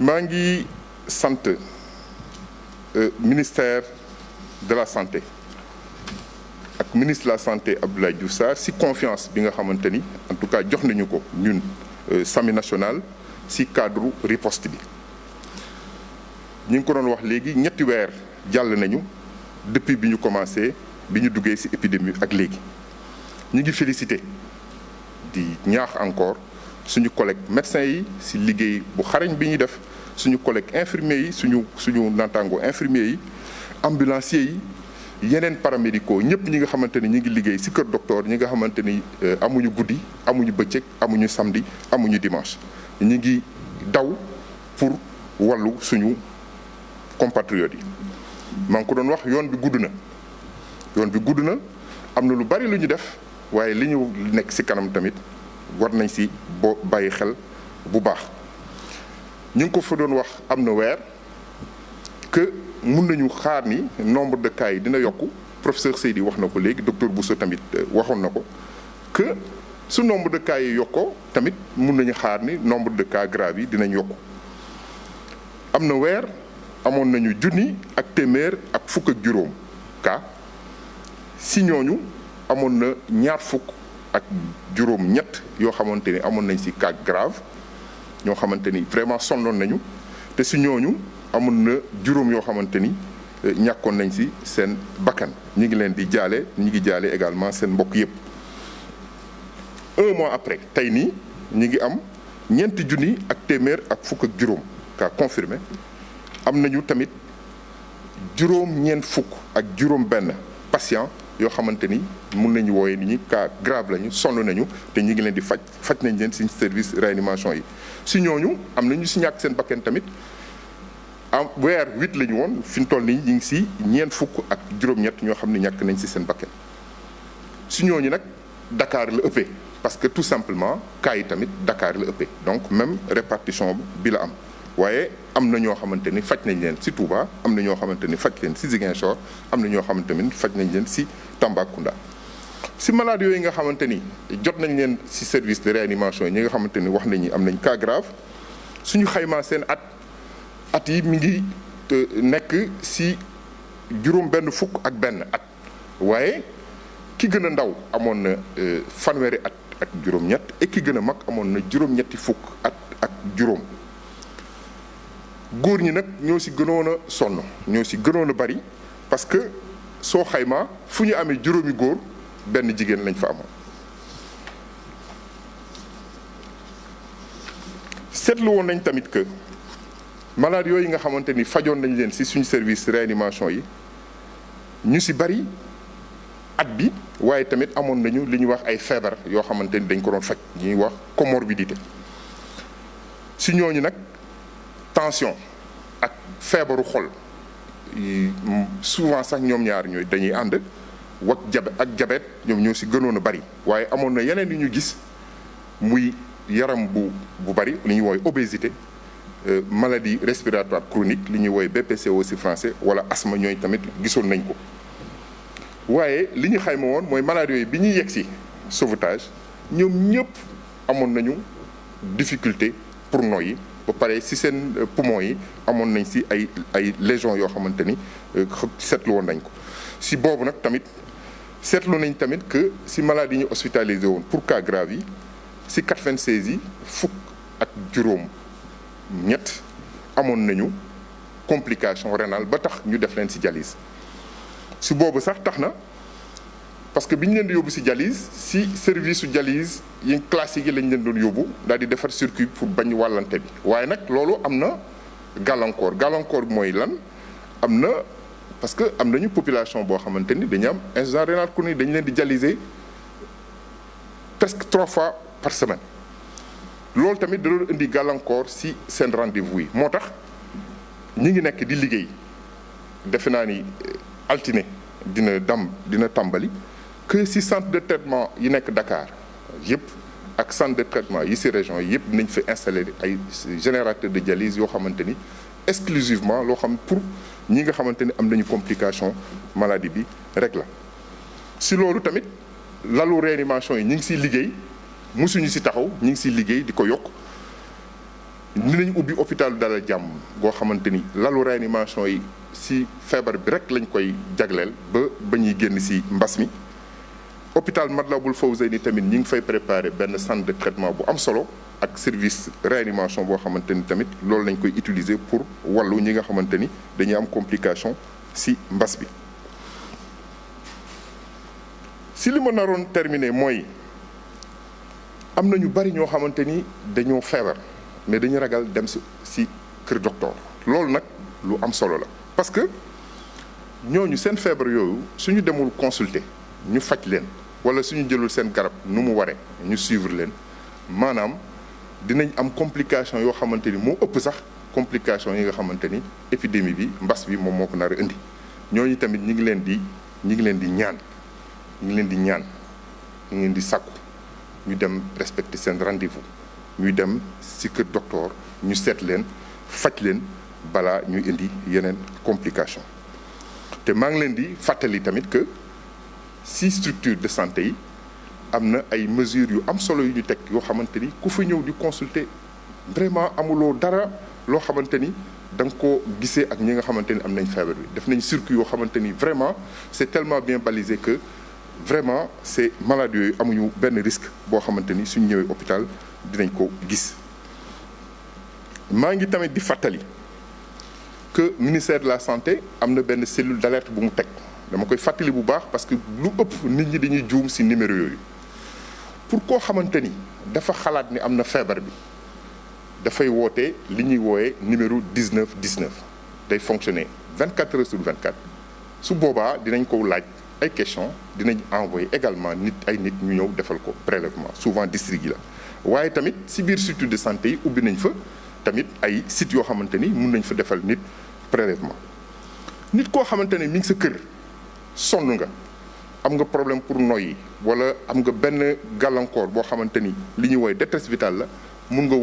maa ngi sant ministère de la santé ak ministre de la santé Abdoulaye Diouf Sarr si confiance bi nga xamante ni en tout cas jox nañu ko ñun SAMU national si cadre riposte bi. ñu ngi ko doon wax léegi ñetti weer jàll nañu depuis bi ñu commencé bi ñu duggee si épidémie ak léegi ñu ngi félicité di ñaax encore suñu collègue médecins yi si liggéey bu xarañ bi ñuy def suñu collègue infirmiers yi suñu naataango infirmiers yi ambulanciers yi yeneen paramédicaux ñëpp ñi nga xamante ni ñi ngi liggéey si kër docteur ñi nga xamante ni amuñu guddi amuñu bëccëg amuñu samedi amuñu dimanche ñi ngi daw pour wàllu suñu compatriotes yi. maa ngi ko doon wax yoon bi gudd na am na lu bari lu ñu def waaye li ñu nekk si kanam tamit war nañ si bàyyi xel bu baax. ñu ngi ko fa doon wax am na weer que mun nañu xaar ni nombre de cas yi dina yokku professeur Seydi wax na ko léegi docteur Bousso tamit waxoon na ko que su nombre de cas yi yokkoo tamit mun nañu xaar ni nombre de cas graves yi dinañ yokku. am na weer amoon nañu junni ak téeméer ak fukk ak juróom cas si ñooñu amoon na ñaar fukk ak juróom ñett yoo xamante ni amoon nañ si cas grave ñoo xamante ni vraiment sonnoon nañu te si ñooñu amoon na juróom yoo xamante ni ñàkkoon nañ si seen bakkan ñi ngi leen di jaale ñi ngi jaale également seen mbokk yëpp. un mois après tey nii ñi ngi am ñeenti junni ak téeméer ak fukk ak juróom cas confirmé am nañu tamit juróom-ñeent fukk ak juróom-benn patient yoo xamante ni mun nañu wooyee ni ñi cas grave lañu sonn nañu te ñi ngi leen di faj nañ leen ci service réanimation yi. si ñooñu am na ñu si ñàkk seen bakken tamit am weer 8 la ñu woon fi mu toll nii ñu ngi si ñeent fukk ak juróom-ñett ñoo xam ne ñàkk nañ si seen bakken si ñooñu nag Dakar la ëppee parce que tout simplement cas yi tamit Dakar la ëppee donc même répartition bi la am. waaye am na ñoo xamante ni faj nañ leen ci Touba am na ñoo xamante ni faj leen ci Ziguinchor am na ñoo xamante ni faj nañ leen ci Tambacounda ci malade yooyu nga xamante ni jot nañ leen ci service de réanimation ñi nga xamante ni wax nañu am nañ cas grave suñu xaymaa seen at yi mi ngi nekk ci juróom-benn fukk ak benn at waaye ki gën a ndaw amoon na fanweeri at ak juróom-ñett et ki gën a mag amoon na juróom-ñetti fukk at ak juróom. góor ñi nag ñoo ci gënoon a sonn ñoo ci gënoon a bari parce que soo xaymaa fu ñu amee juróomi góor benn jigéen lañ fa amoon. seetlu woon nañ tamit que malade yooyu nga xamante ni fajoon nañ leen ci suñu service réanimation yi ñu ci bari at bi waaye tamit amoon nañu li ñuy wax ay feebar yoo xamante ni dañ ko doon faj ñuy wax comorbidité ci ñooñu nag. tension ak feebaru xol souvent sax ñoom ñaar ñooy dañuy ànd ak diabète ñoom ñoo ci gënoon a bari waaye amoon na yeneen yu ñu gis muy yaram bu bari li ñuy woowe obésité maladie respiratoire chronique li ñuy woowe BPCO ci français wala asthme ñooy tamit gisoon nañ ko waaye li ñu xayma woon mooy maladie yooyu bi ñuy yegg ci sauvetage ñoom ñëpp amoon nañu difficulté pour noyyi ba pare ci seen poumon yi amoon nañ ci ay lésions yoo xamante ni seetlu woon nañ ko ci boobu nag tamit seetlu nañ tamit que ci malade yi ñu hospitalisé woon pour cas grave yi ci 96 yi fukk ak juróom ñett amoon nañu complication rénale ba tax ñu def leen ci dialyse ci boobu sax tax na parce que bi ñu leen di yóbbu ci dialyse ci service su dialyse yi classique yi lañ leen doon yóbbu daal di defar circuit pour bañ wàllante bi waaye nag loolu am na gàllankoor bi mooy lan am na parce que am nañu population boo xamante ni dañu am insuffisance rénale chronique dañu leen di dialyser presque 3 fois par semaine loolu tamit da doon indi gàllankoor ci seen rendez-vous yi moo tax ñi ngi nekk di liggéey defe naa ni altine dina tàmbali que ci centre de traitement yi nekk Dakar yëpp ak centre de traitement yi ci région yi yëpp dinañ fa installer ay générateur de dialyse yoo xamante ni exclusivement loo xam pour ñi nga xamante ni am nañu complication maladie bi rek la. ci loolu tamit lalu réanimation yi ñi ngi ciy liggéey musuñu ci taxaw ñi ngi ciy liggéey di ko yokk dinañ ubbi hôpital Dalal Jàmm goo xamante ni lalu réanimation yi ci feebar bi rek lañ koy jagleel ba ñuy génn ci mbas mi. hôpital Matlaboul Fawzeyni tamit ñi ngi fay préparer benn centre de traitement bu am solo ak service réanimation boo xamante ni tamit loolu lañ koy utiliser pour wàllu ñi nga xamante ni dañuy am complication ci mbas bi. ci li ma naroon terminer mooy am na ñu bari ñoo xamante ni dañoo feebar mais dañu ragal dem ci kër docteur loolu nag lu am solo la parce que ñooñu seen feebar yooyu suñu demul consulter ñu faj leen wala suñu jëlul seen garab nu mu waree ñu suivre leen maanaam dinañ am complication yoo xamante ni moo ëpp sax complication yi nga xamante ni épidémie bi mbas bi moom moo ko nar a indi ñooñu tamit ñi ngi leen di ñaan ñu ngi leen di sàkku ñu dem respecter seen rendez-vous ñuy dem ci kër docteur ñu seet leen faj leen balaa ñuy indi yeneen complication te maa ngi leen di fàttali tamit que ci structure de santé yi am na ay mesures yu am solo yu ñu teg yoo xamante ni ku fa ñëw di consulter vraiment amuloo dara loo xamante ni da nga ko gisee ak ñi nga xamante ni am nañ feebar bi def nañ circuit yoo xamante ni vraiment c'est tellement bien balisé que vraiment ces malades yooyu amuñu benn risque boo xamante ni suñ ñëwee hôpital dinañ ko gis. maa ngi tamit di fàttali que ministère de la santé am na benn cellule d'alerte bu mu teg dama koy fàttali bu baax parce que lu ëpp nit ñi dañuy juum ci numéro yooyu pour koo xamante ni dafa xalaat ni am na feebar bi dafay woote li ñuy wooyee numéro 19 19 day fonctionner 24 heures sur 24 su boobaa dinañ ko laaj ay questions dinañ envoyer également ay nit ñu ñëw defal ko prélèvement souvent district yi la. waaye tamit si biir structure de santé yi ubbi nañ fa tamit ay sites yoo xamante ni mun nañ fa defal nit prélèvement nit koo xamante ne mi ngi sa kër sonn nga am nga problème pour noyyi wala am nga benn gàllankoor boo xamante ni li ñuy woowee détresse vitale la mun nga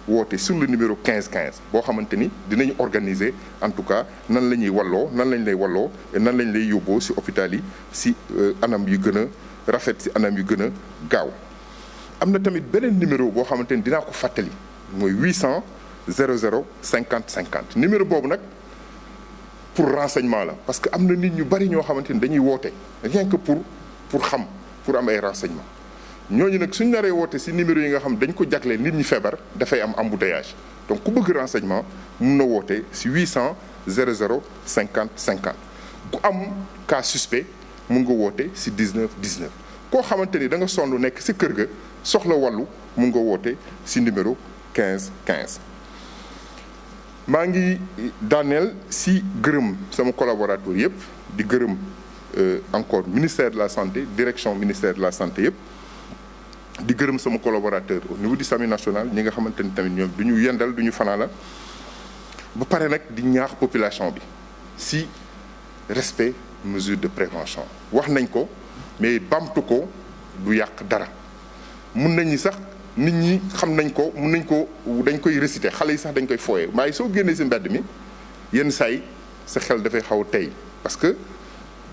woote sur le numéro 15 15 boo xamante ni dinañ organiser en tout cas nan la ñuy walloo nan lañ lay walloo nan lañ lay yóbboo si hôpital yi si anam yu gën a rafet si anam yu gën a gaaw. am na tamit beneen numéro boo xamante ni dinaa ko fàttali mooy 800 00 50 50 numéro boobu nag pour renseignement la parce que am na nit ñu bari ñoo xamante ni dañuy woote rien que pour xam pour am ay renseignement ñooñu nag suñ naree woote ci numéro yi nga xam dañ ko jagleel nit ñi feebar dafay am embouteillage donc ku bëgg renseignement mun na woote ci 800 00 50 50 ku am cas suspect mun nga woote ci 19 19 koo xamante ni da nga sonn nekk ci kër ga soxla wàllu mun nga woote ci numéro 15 15. maa ngi daaneel ci gërëm sama collaborateur yëpp di gërëm encore ministère de la santé direction ministère de la santé yëpp di gërëm sama collaborateur au niveau du SAMU national ñi nga xamante ni tamit ñoom du ñu yendal du ñu fanaana ba pare nag di ñaax population bi ci respect mesure de prévention wax nañ ko mais bamtu ko du yàq dara mun nañu sax nit ñi xam nañ ko mun nañ ko dañ koy réciter xale yi sax dañ koy fooyee waaye soo génnee ci mbedd mi yenn saay sa xel dafay xaw a tey parce que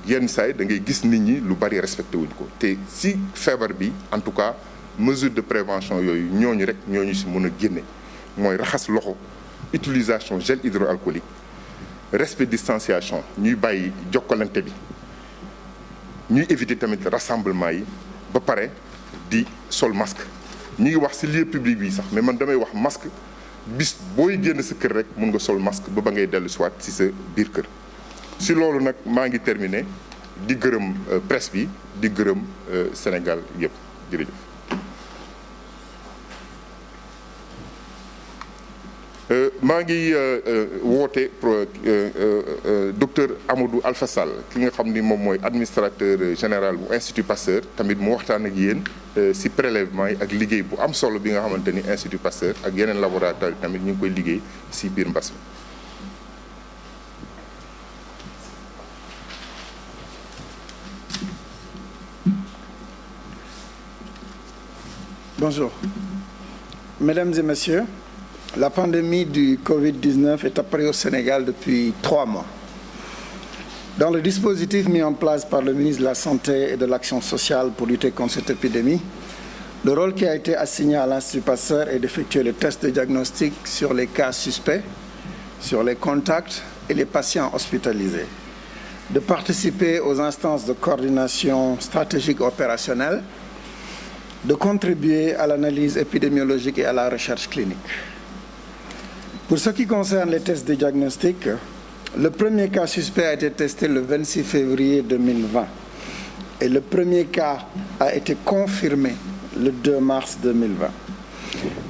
yenn saay da ngay gis nit ñi lu bari respecté wuñ ko te ci feebar bi en tout cas mesure de prévention yooyu ñooñu rek ñooñu ci mën a génne mooy raxas loxo utilisation gel hydroalcoolique respect distanciation ñuy bàyyi jokkalante bi ñuy éviter tamit rassemblement yi ba pare di sol masque ñi ngi wax ci lieu public bi sax mais man damay wax masque bis booy génn sa kër rek mun nga sol masque ba ngay dellu siwaat ci sa biir kër ci loolu nag maa ngi terminer di gërëm presse bi di gërëm Sénégal yëpp jërëjëf. maa ngi woote docteur Amadou Alpha Sall ki nga xam ni moom mooy administrateur général bu Institut Pasteur tamit mu waxtaan ak yéen ci prélèvement yi ak liggéey bu am solo bi nga xamante ni Institut Pasteur ak yeneen laboratoire tamit ñu ngi koy liggéey ci biir mbas mi. Bonjour. Mesdames et messieurs, la pandémie du Covid-19 est apparue au Sénégal depuis 3 mois. Dans le dispositif mis en place par le ministre de la Santé et de l'Action sociale pour lutter contre cette épidémie, le rôle qui a été assigné à l'Institut Pasteur est d'effectuer le test de diagnostic sur les cas suspects, sur les contacts et les patients hospitalisés, de participer aux instances de coordination stratégique opérationnelle, de contribuer à l'analyse épidémiologique et à la recherche clinique. Pour ce qui concerne les tests de diagnostic, le premier cas suspect a été testé le 26 février 2020 et le premier cas a été confirmé le 2 mars 2020.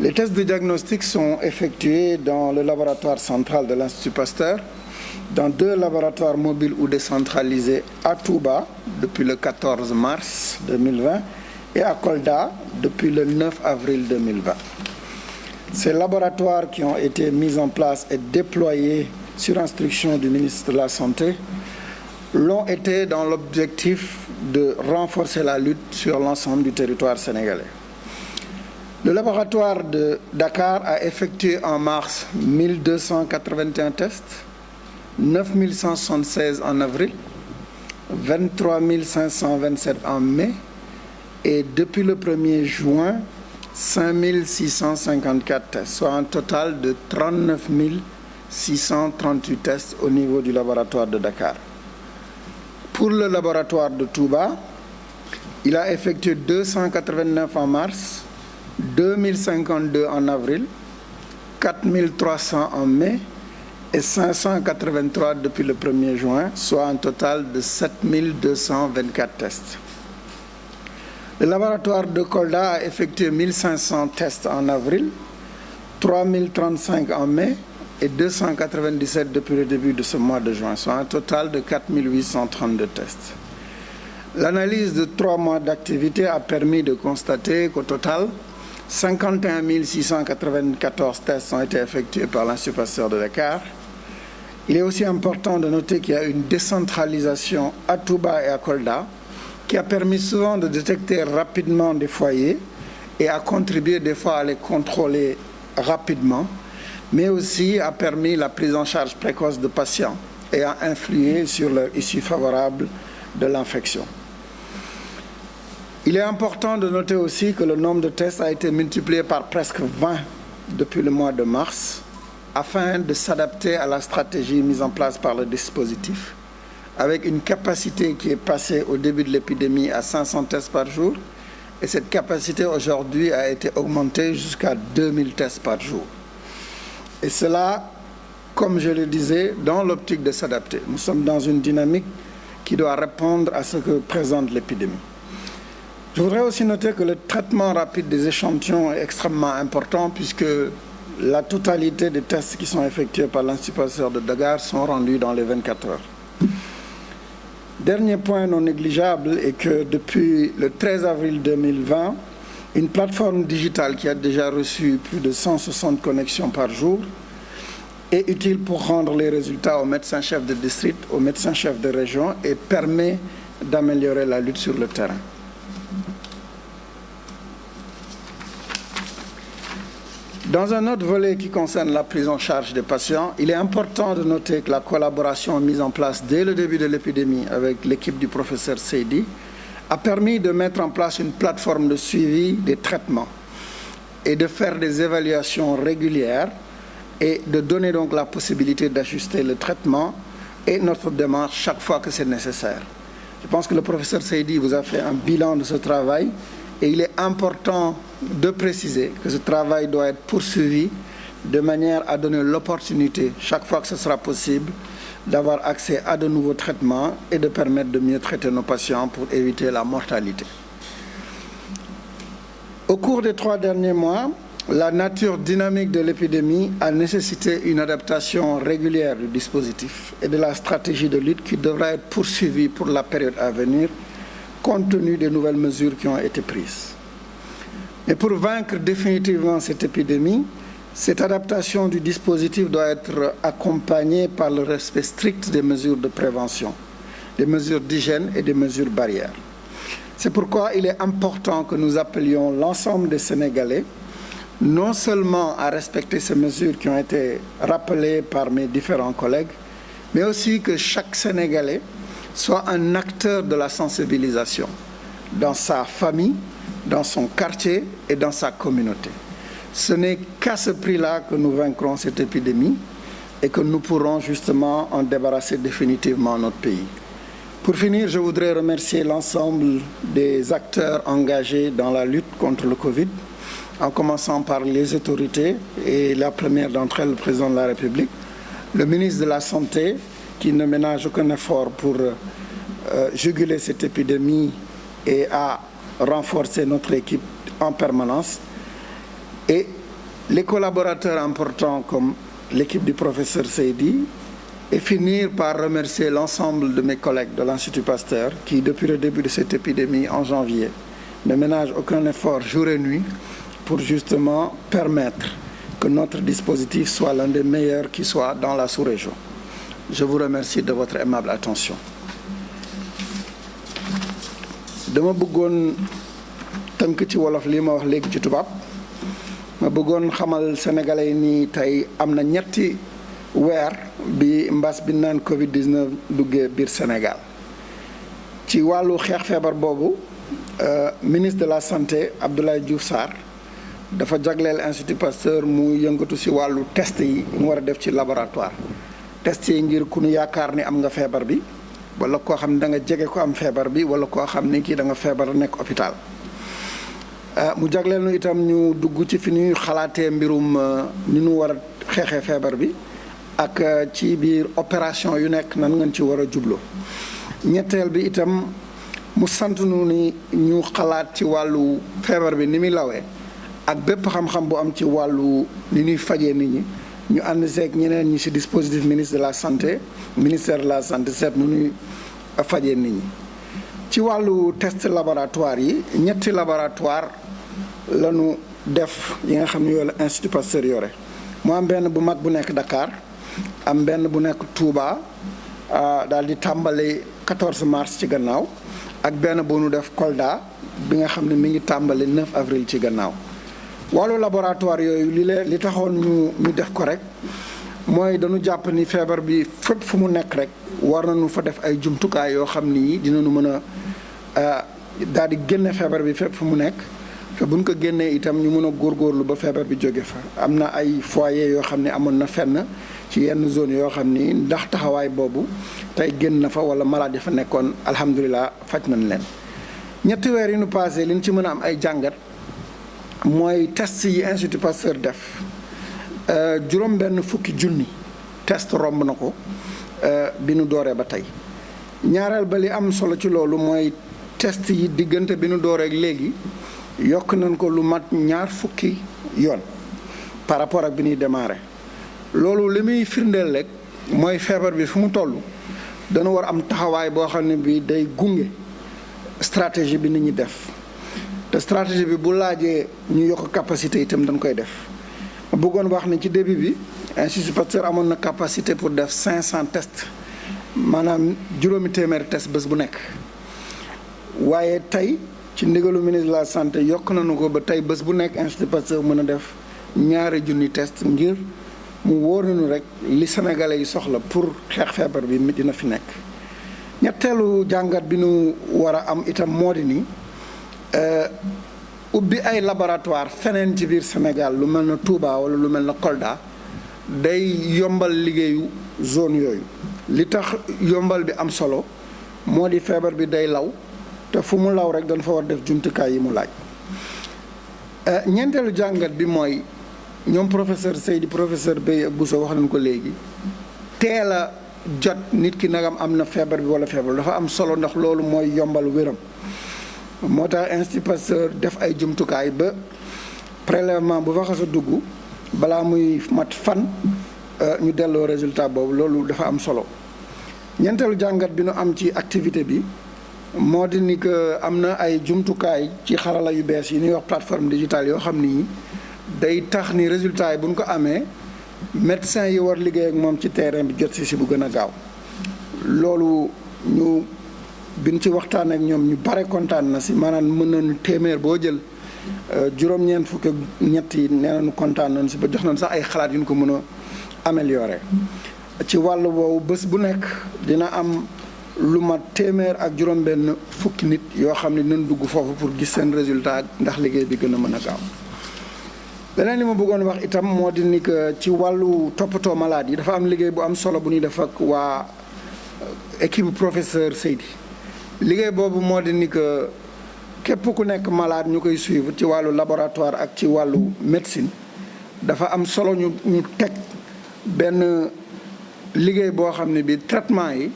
Les tests de diagnostic sont effectués dans le laboratoire central de l'Institut Pasteur, dans 2 laboratoires mobiles ou décentralisés à Touba depuis le 14 mars 2020 et à Kolda depuis le 9 avril 2020. Ces laboratoires qui ont été mis en place et déployés sur instruction du ministre de la Santé l'ont été dans l'objectif de renforcer la lutte sur l'ensemble du territoire sénégalais. Le laboratoire de Dakar a effectué en mars 1281 tests, 9176 en avril, 23 527 en mai et depuis le 1er juin, 5654 tests, soit un total de 39 638 tests au niveau du laboratoire de Dakar. Pour le laboratoire de Touba, il a effectué 289 en mars, 2052 en avril, 4300 en mai et 583 depuis le 1er juin, soit un total de 7224 tests. Le laboratoire de Kolda a effectué 1500 tests en avril, 3035 en mai, et 297 depuis le début de ce mois de juin, soit un total de 4 832 tests. L'analyse de 3 mois d'activité a permis de constater qu'au total, 51 694 tests ont été effectués par l'Institut Pasteur de Dakar. Il est aussi important de noter qu'il y a une décentralisation à Touba et à Kolda qui a permis souvent de détecter rapidement des foyers et a contribué des fois à les contrôler rapidement, mais aussi a permis la prise en charge précoce de patients et a influé sur leur issue favorable de l'infection. Il est important de noter aussi que le nombre de tests a été multiplié par presque 20 depuis le mois de mars, afin de s'adapter à la stratégie mise en place par le dispositif, avec une capacité qui est passée au début de l'épidémie à 500 tests par jour, et cette capacité aujourd'hui a été augmentée jusqu'à 2000 tests par jour. Et cela, comme je le disais, dans l'optique de s'adapter. Nous sommes dans une dynamique qui doit répondre à ce que présente l'épidémie. Je voudrais aussi noter que le traitement rapide des échantillons est extrêmement important puisque la totalité des tests qui sont effectués par l'Institut Pasteur de Dakar sont rendus dans les 24 heures. Dernier point non négligeable est que depuis le 13 avril 2020, une plateforme digitale qui a déjà reçu plus de 160 connexions par jour est utile pour rendre les résultats aux médecins-chefs de district, aux médecins-chefs de région et permet d'améliorer la lutte sur le terrain. Dans un autre volet qui concerne la prise en charge des patients, il est important de noter que la collaboration mise en place dès le début de l'épidémie avec l'équipe du professeur Seydi a permis de mettre en place une plateforme de suivi des traitements et de faire des évaluations régulières et de donner donc la possibilité d'ajuster le traitement et notre démarche chaque fois que c'est nécessaire. Je pense que le professeur Seydi vous a fait un bilan de ce travail et il est important de préciser que ce travail doit être poursuivi de manière à donner l'opportunité, chaque fois que ce sera possible, d'avoir accès à de nouveaux traitements et de permettre de mieux traiter nos patients pour éviter la mortalité. Au cours des 3 derniers mois, la nature dynamique de l'épidémie a nécessité une adaptation régulière du dispositif et de la stratégie de lutte qui devra être poursuivie pour la période à venir, compte tenu des nouvelles mesures qui ont été prises. Mais pour vaincre définitivement cette épidémie, cette adaptation du dispositif doit être accompagnée par le respect strict des mesures de prévention, des mesures d'hygiène et des mesures barrières. C'est pourquoi il est important que nous appelions l'ensemble des Sénégalais non seulement à respecter ces mesures qui ont été rappelées par mes différents collègues, mais aussi que chaque Sénégalais soit un acteur de la sensibilisation dans sa famille, dans son quartier et dans sa communauté. Ce n'est qu'à ce prix-là que nous vaincrons cette épidémie et que nous pourrons justement en débarrasser définitivement notre pays. Pour finir, je voudrais remercier l'ensemble des acteurs engagés dans la lutte contre le Covid, en commençant par les autorités et la première d'entre elles, le président de la République, le ministre de la Santé, qui ne ménage aucun effort pour juguler cette épidémie et à renforcer notre équipe en permanence, et les collaborateurs importants comme l'équipe du professeur Seydi, et finir par remercier l'ensemble de mes collègues de l'Institut Pasteur qui, depuis le début de cette épidémie en janvier, ne ménagent aucun effort jour et nuit pour justement permettre que notre dispositif soit l'un des meilleurs qui soit dans la sous-région. Je vous remercie de votre aimable attention. dama bëggoon tënk ci wolof li ma wax léegi ci tubaab ma bëggoon xamal sénégalais ni tey am na ñetti weer bi mbas bi naan Covid-19 duggee biir Sénégal ci wàllu xeex feebar boobu ministre de la santé Abdoulaye Diouf Sarr dafa jagleel Institut Pasteur mu yëngatu ci wàllu test yi mu war a def ci laboratoire test yi ngir ku ñu yaakaar ni am nga feebar bi wala koo xam ne da nga jege ko am feebar bi wala koo xam ni kii da nga feebar nekk hôpital mu jagleel nu itam ñu dugg ci fi ñuy xalaatee mbirum ni ñu war a xeexee feebar bi ak ci biir opération yu nekk nan ngeen ci war a jubloo ñetteel bi itam mu sant nu ni ñu xalaat ci wàllu feebar bi ni muy lawee ak bépp xam-xam bu am ci wàllu ni ñuy fajee nit ñi ñu ànd seeg ñeneen ñi ci dispositif ministre de la santé ministère de la santé seet nu ñuy fajee nit ñi. ci wàllu test laboratoire yi ñetti laboratoire lañu def yi nga xam ne yooyu la Institut Pasteur yore mu am benn bu mag bu nekk Dakar am benn bu nekk Touba daal di tàmbali 14 mars ci gannaaw ak benn bu nu def Kolda bi nga xam ne mi ngi tàmbali 9 avril ci gannaaw. wàllu laboratoire yooyu li taxoon ñu def ko rek mooy dañu jàpp ni feebar bi fépp fu mu nekk rek war nañu fa def ay jumtukaay yoo xam ni dinañu mën a daal di génne feebar bi fépp fu mu nekk te buñ ko génnee itam ñu mën a góorgóorlu ba feebar bi jóge fa. am na ay foyer yoo xam ne amoon na fenn ci yenn zone yoo xam ni ndax taxawaay boobu tey génn na fa wala malade fa nekkoon alhamdulilah faj nañ leen. ñetti weer yi ñu passé li ñu ci mën a am ay jàngat mooy test yi Institut Pasteur def juróom benn fukki junni test romb na ko bi nu dooree ba tey. ñaareel ba li am solo ci loolu mooy test yi diggante bi nu dooree léegi yokk nañ ko lu mat 2 fukki yoon par rapport ak bi ñuy démarré. loolu li muy firndeel rek mooy feebar bi fu mu toll dana war am taxawaay boo xam ne bi day gunge stratégie bi nit ñi def te stratégie bi bu laajee ñu yokk capacité itam dañ koy def. ma bëggoon wax ne ci début bi Institut Pasteur amoon na capacité pour def 500 tests maanaam juróomi téeméeri test bés bu nekk waaye tey ci ndigalu ministre de la santé yokk nañu ko ba tey bés bu nekk Institut Pasteur mën a def 2 junni test ngir mu wóor nañu rek li sénégalais yi soxla pour xeex feebar bi dina fi nekk. ñetteelu jàngat bi nu war a am itam moo di ni ubbi ay laboratoire feneen ci biir Sénégal lu mel na Touba wala lu mel na Kolda day yombal liggéeyu zone yooyu. li tax yombal bi am solo moo di feebar bi day law te fu mu law rek dañ fa war def jumtukaay yi mu laaj. ñeenteelu jàngat bi mooy ñoom professeur Seydi professeur Beye ak Bousso wax nañ ko léegi teel a jot nit ki nagam am na feebar bi wala feebar dafa am solo ndax loolu mooy yombal wéram. moo tax Institut Pasteur def ay jumtukaay ba prélèvement bu fa xas a dugg balaa muy mat fan ñu delloo résultat boobu loolu dafa am solo. ñeenteelu jàngat bi nu am ci activité bi moo di ni que am na ay jumtukaay ci xarala yu bees yi ñuy wax plateforme digitale yoo xam ni day tax ni résultat yi bu ñu ko amee médecin yi war liggéey ak moom ci terrain bi jot si bu gën a gaaw. loolu ñu biñ ci waxtaan ak ñoom ñu bare kontaan na si maanaam mën nañu téeméer boo jël juróom-ñeent fukk ak ñett yi nee nañu kontaan nañu si ba jox nañu sax ay xalaat yu ñu ko mën a améliorer. ci wàll boobu bés bu nekk dina am lu mat téeméer ak juróom-benn fukki nit yoo xam ne dinañ dugg foofu pour gis seen résultat ndax liggéey bi gën a mën a gaaw. leneen li ma bëggoon wax itam moo di ni que ci wàllu toppatoo malade yi dafa am liggéey bu am solo bu ñuy def ak waa équipe professeur Seydi. liggéey boobu moo di ni que képp ku nekk malade ñu koy suivre ci wàllu laboratoire ak ci wàllu médecine dafa am solo ñu teg benn liggéey boo xam ne bi traitement yi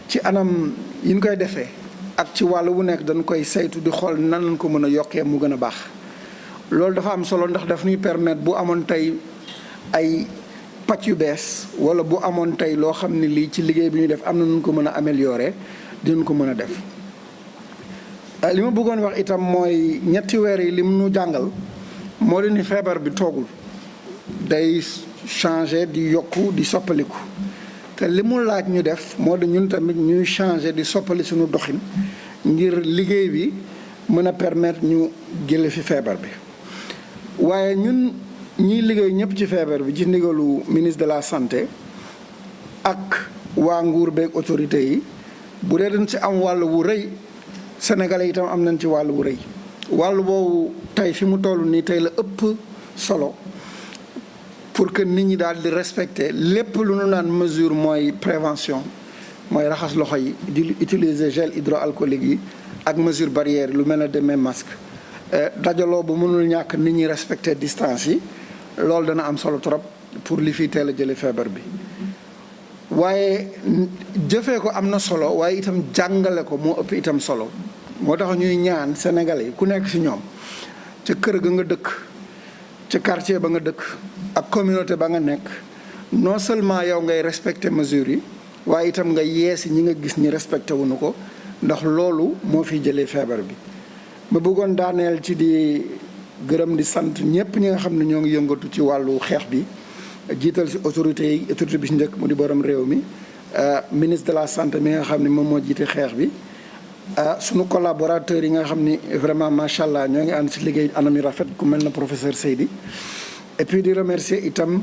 ci anam yi ñu koy defee ak ci wàllu wu nekk dañ koy saytu di xool nan lañ ko mën a yokkee mu gën a baax. loolu dafa am solo ndax daf ñuy permettre bu amoon tey ay pàcc yu bees wala bu amoon tey loo xam ne lii ci liggéey bi ñu def am na nu ko mën a améliorer dinañ ko mën a def. li ma bëggoon wax itam mooy ñetti weer yi lim nu jàngal moo di ni feebar bi toogul day changer di yokku di soppaliku te li mu laaj ñu def moo di ñun tamit ñuy changer di soppali suñu doxin ngir liggéey bi mën a permettre ñu jële fi feebar bi. waaye ñun ñiy liggéey ñëpp ci feebar bi ci ndigalu ministre de la santé ak waa nguur beeg autorité yi bu dee dañ ci am wàll wu rëy sénégalais itam am nañ ci wàll wu rëy. wàll boobu tey fi mu toll nii tey la ëpp solo pour que nit ñi daal di respecter lépp lu nu naan mesure mooy prévention mooy raxas loxo yi di utiliser gel hydroalcoolique yi ak mesure barrière lu mel ne demee masque. dajaloo bu mënul ñàkk nit ñi respecter distance yi loolu dana am solo trop pour li fi teel a jële feebar bi. waaye jëfee ko am na solo waaye itam jàngale ko moo ëpp itam solo moo tax ñuy ñaan Sénégalais yi ku nekk ci ñoom ca kër ga nga dëkk ca quartier ba nga dëkk ak communauté ba nga nekk non seulement yow ngay respecter mesures yi waaye itam nga yeesi ñi nga gis ñi respecté wuñu ko ndax loolu moo fi jëlee feebar bi. ma bëggoon daaneel ci di gërëm di sant ñëpp ñi nga xam ne ñoo ngi yëngatu ci wàllu xeex bi jiital si autorité bi si njëkk mu di borom réew mi ministre de la santé mi nga xam ne moom moo jiite xeex bi sunu collaborateurs yi nga xam ni vraiment macha allah ñoo ngi ànd si liggéey anam yu rafet ku mel na professeur Seydi et puis di remercier itam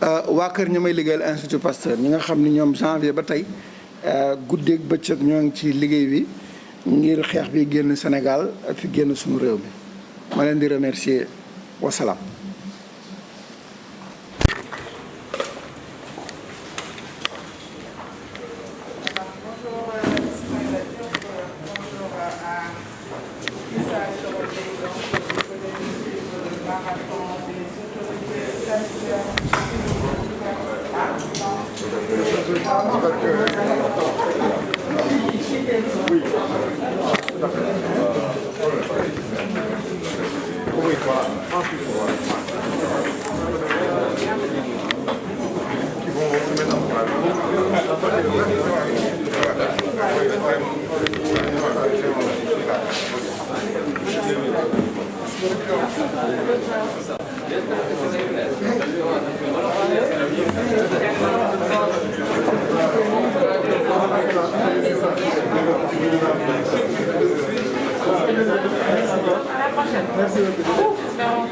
waa kër ñi may liggéeyal Institut Pasteur ñi nga xam ni ñoom janvier ba tey guddeeg bëccëg ñoo ngi ci liggéey bi ngir xeex bi génn Sénégal fi génn suñu réew mi ma leen di remercier wasalaam. Merci.